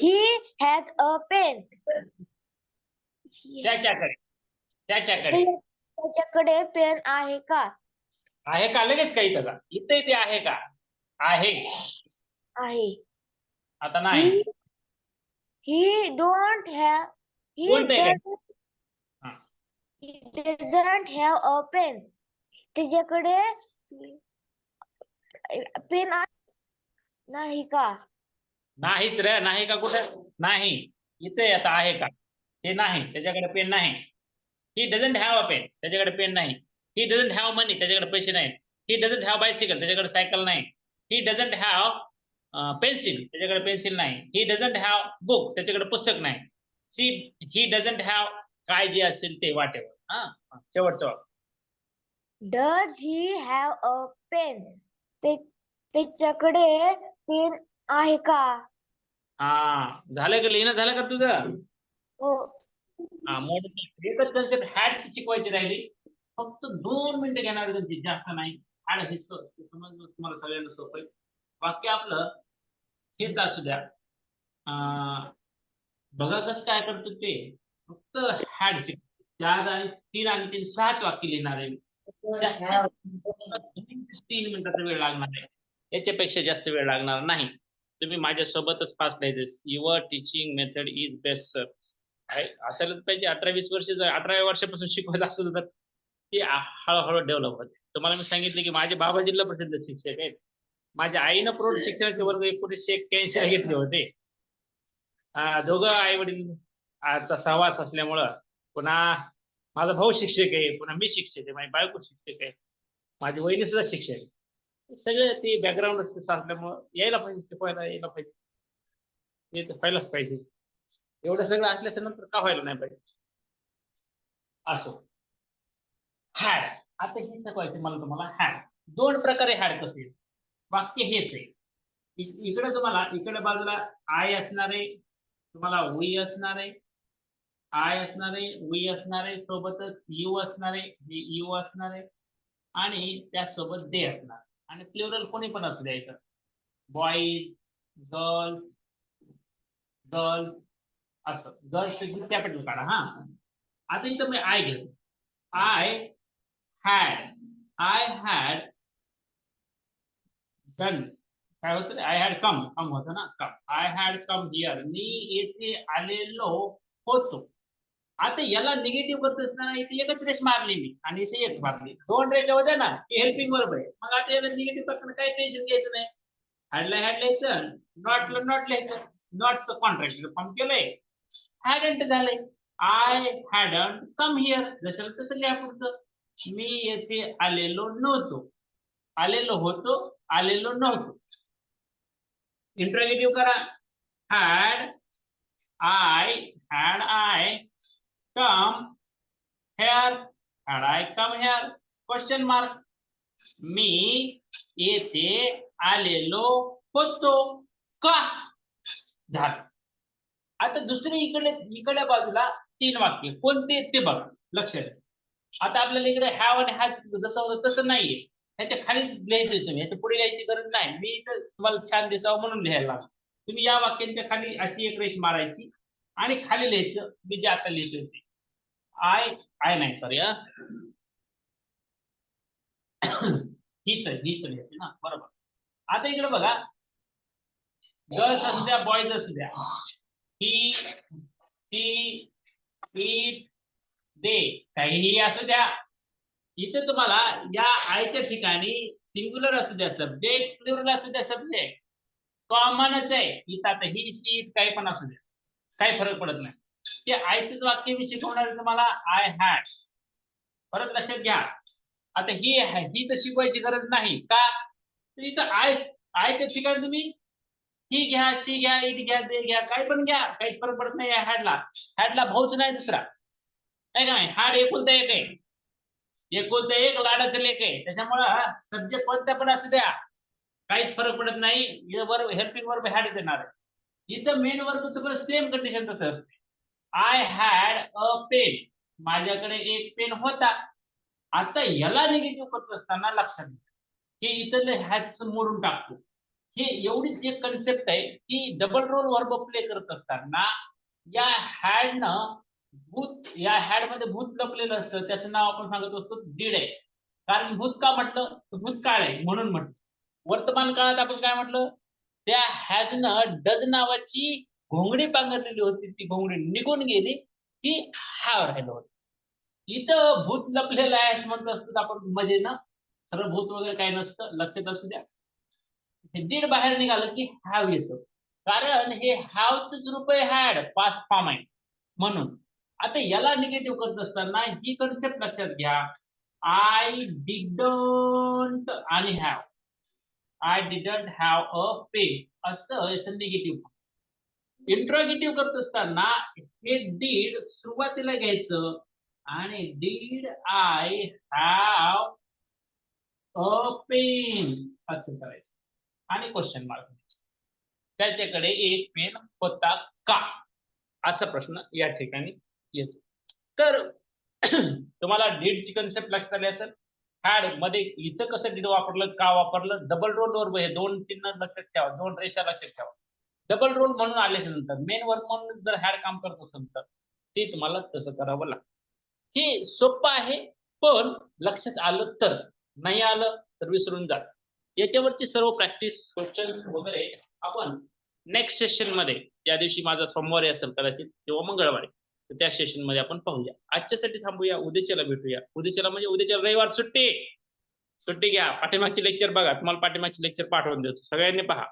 He has a pen. त्याच्याकडे पेन आहे का? आहे का? लगेच काही त्याचा इथे ते आहे का? आहे. आता नाही. He don't have. He doesn't have a pen. त्याच्याकडे पेन नाही का? नाहीच रे. नाही का? कुठे नाही? इथे आता आहे का? ते नाही, त्याच्याकडे पेन नाही. He doesn't have a pen, त्याच्याकडे पेन नाही. ही डझंट हॅव मनी, त्याच्याकडे पैसे नाहीत. ही डझंट हॅव बायसिकल, त्याच्याकडे सायकल नाही. ही डझंट हॅव पेन्सिल, त्याच्याकडे पेन्सिल नाही. ही डझंट हॅव बुक, त्याच्याकडे पुस्तक नाही. ही डझंट हॅव काय जे असेल ते वाटेवर. हा, शेवटचं. Does he have a pen? त्याच्याकडे पेन आहे का? हा, झालं का? लिहिणं झालं का तुझं? हो. हा, एकच कन्सेप्ट हॅड शिकवायची राहिली. फक्त 2 मिनिटं घेणार, जास्त नाही. हॅड हे समजलं तुम्हाला सगळ्यांना सोपं. वाक्य आपलं हेच असू द्या. बघा कसं काय करतो ते. फक्त हॅड शिक. 4 आणि 3 आणि 3 6च वाक्य लिहिणार आहे. 3 मिनिटाचा वेळ लागणार आहे, याच्यापेक्षा जास्त वेळ लागणार नाही. तुम्ही माझ्यासोबतच फास्ट लिहायचे. Your teaching method is best sir. असायलाच पाहिजे. 18-20 वर्ष, 18व्या वर्षापासून शिकवत असेल तर ते हळूहळू डेव्हलप होते. तुम्हाला मी सांगितले की माझे बाबा जिल्हा परिषद शिक्षक आहेत. माझ्या आईनं प्रौढ शिक्षणाचे वर्ग 1981 घेतले होते. दोघं आई वडील आजचा सहवास असल्यामुळं, पुन्हा माझा भाऊ शिक्षक आहे, पुन्हा मी शिक्षक आहे, माझी बायको शिक्षक आहे, माझी वहिनी सुद्धा शिक्षक आहे. सगळं ते बॅकग्राऊंड असल्यामुळं यायला पाहिजे, शिकवायला यायला पाहिजे. हे तर व्हायलाच पाहिजे. एवढं सगळं असल्याच्या नंतर का व्हायला नाही पाहिजे? असो. हॅड. आता हे शिकवायचं मला तुम्हाला हॅड. दोन प्रकारे हॅड कसं येईल. वाक्य हेच आहे. इकडे तुम्हाला इकडे बाजूला आय असणार आहे, तुम्हाला वी असणार आहे, आय असणार आहे, वी असणार आहे, सोबतच यू असणार आहे, यू असणार आहे आणि त्यासोबत दे असणार. आणि प्लुरल कोणी पण असू द्यायचं, बॉईज, गर्ल्स, गर्ल्स असं. गर्ल्स कॅपिटल काढा. हा, आता इथं मी आय घेतो. I had done. काय होतं, आय हॅड कम होतं ना, come. I had come here. मी येथे आलेलो होतो. आता याला निगेटिव्ह करत असताना इथे एकच रेष मारली मी आणि इथे एक मारली, दोन रेषा होत्या ना, हेल्पिंग बरोबर आहे. मग आता याला निगेटिव्ह करताना काही टेन्शन घ्यायचं नाही. हॅडला हॅड लिहायचं, नॉटला नॉट लिहायचं. नॉट कॉन्ट्रॅक्ट फॉर्म केलंय, हॅडंट झालंय. आय हॅडंट कम हिअर, जसं तसं लिहा पुढचं. मी येथे आलेलो नव्हतो, आलेलो होतो, आलेलो नव्हतो. इंट्रोगेटिव्ह करा. Had I come here, had I come here, question mark. मी येथे आलेलो होतो का, झालं. आता दुसरी इकडे बाजूला तीन वाक्य कोणते ते बघा, लक्ष द्या. आता आपल्याला इकडे हॅव आणि हॅज जसं होतं तसं नाहीये, त्याच्या खालीच लिहायचं तुम्ही, याच्या पुढे लिहायची गरज नाही. मी इथं तुम्हाला छान दिसावं म्हणून लिहायला लागलो. तुम्ही या वाक्यांच्या खाली अशी एक रेष मारायची आणि खाली लिहायचं मी जे आता लिहितोय ते. आय नाही, सॉरी, हीच लिहायची ना, बरोबर. आता इकडे बघा, गर्ल्स असू द्या, बॉईज असू द्या, ही, इट, दे, काहीही असू द्या. इथे तुम्हाला या आयच्या ठिकाणी सिंग्युलर असू द्या सब्जेक्ट, प्लुरल असू द्या सब्जेक्ट, कॉमनच आहे. इथं आता ही, शी, काही पण असू द्या, काही फरक पडत नाही. ते आयचंच वाक्य मी शिकवणार तुम्हाला, आय हॅड. परत लक्षात घ्या, आता ही तर शिकवायची गरज नाही का, तर इथं आयच्या ठिकाणी तुम्ही ही घ्या, सी घ्या, इट घ्या, दे घ्या, काही पण घ्या, काहीच फरक पडत नाही. हॅडला भाऊच नाही दुसरा, काय का नाही. हाड एकुलता एक आहे, एकुलता एक लाडाचं लेक आहे. त्याच्यामुळं सब्जेक्ट कोणता पण असू द्या, काहीच फरक पडत नाही. हेल्पिंग वर्ब हॅड येणार आहे. इथं मेन वर्बचं पण सेम कंडिशन तसं असते. आय हॅड अ पेन, माझ्याकडे एक पेन होता. आता याला निगेटिव्ह करत असताना लक्षात घ्या, हे इथं हॅडच मोडून टाकतो. हे एवढीच एक कन्सेप्ट आहे की डबल रोल वर्ब प्ले करत असताना या हॅडनं भूत, या हॅड मध्ये भूत लपलेलं असतं, त्याचं नाव आपण सांगत असतो डीड आहे. कारण भूत का म्हटलं, भूतकाळ आहे म्हणून म्हटलं. वर्तमान काळात आपण काय म्हटलं, त्या हॅजनं डज नावाची घोंगडी पांघरलेली होती, ती घोंगडी निघून गेली, ती हॅव राहिलं होतं. इथं भूत लपलेलं आहे असं म्हणत असतो आपण मजेनं, खरं भूत वगैरे काही नसतं, लक्षात असू द्या. हे दीड बाहेर निघालं की हॅव येतं, कारण हे हॅवच रूप आहे, हॅड पास्ट फॉर्म आहे म्हणून. आता याला निगेटिव्ह करत असताना ही कन्सेप्ट लक्षात घ्या, आय डिडंट आणि have, I didn't have a pen असं याचं निगेटिव्ह. इंट्रोगेटिव्ह करत असताना हे डीड सुरुवातीला घ्यायचं आणि did I have a pen असं करायचं आणि क्वेश्चन मार्क, त्याच्याकडे एक पेन होता का, असा प्रश्न या ठिकाणी येतो. तर तुम्हाला डीडची कन्सेप्ट लक्षात आली असेल. हॅड मध्ये इथं कसं डीड वापरलं, का वापरलं, डबल रोल वर्ब, हे दोन चिन्ह लक्षात ठेवा, दोन रेषा लक्षात ठेवा. डबल रोल म्हणून आल्याच्या नंतर मेन वर्ब म्हणून जर हॅड काम करत असेल तर ते तुम्हाला तसं करावं लागतं. हे सोपं आहे, पण लक्षात आलं तर, नाही आलं तर विसरून जा. याच्यावरची सर्व प्रॅक्टिस क्वेश्चन वगैरे आपण नेक्स्ट सेशन मध्ये, त्या दिवशी माझा सोमवारी असेल कदाचित किंवा मंगळवारी, तर त्या सेशन मध्ये आपण पाहूया. आजच्यासाठी थांबूया, उद्याच्याला भेटूया. उद्याच्याला म्हणजे उद्याच्या रविवार सुट्टी घ्या. पाठीमागचे लेक्चर बघा, तुम्हाला पाठीमागचे लेक्चर पाठवून देतो, सगळ्यांनी पहा.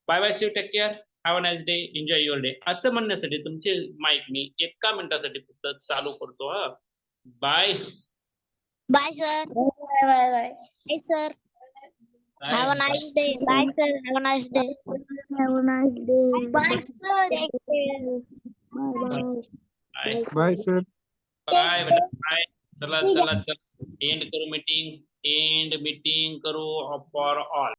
Bye bye, see you, take care, have a nice day, enjoy your day असं म्हणण्यासाठी तुमचे माईक मी 1 मिनिटासाठी फक्त चालू करतो. Bye bye sir. Bye sir. Have a nice day. Bye sir. Have a nice day. Have a nice day. Bye sir. Take care. Bye bye. Bye Bye, sir. Bye. चला चला चला. एंड करू meeting करू for all.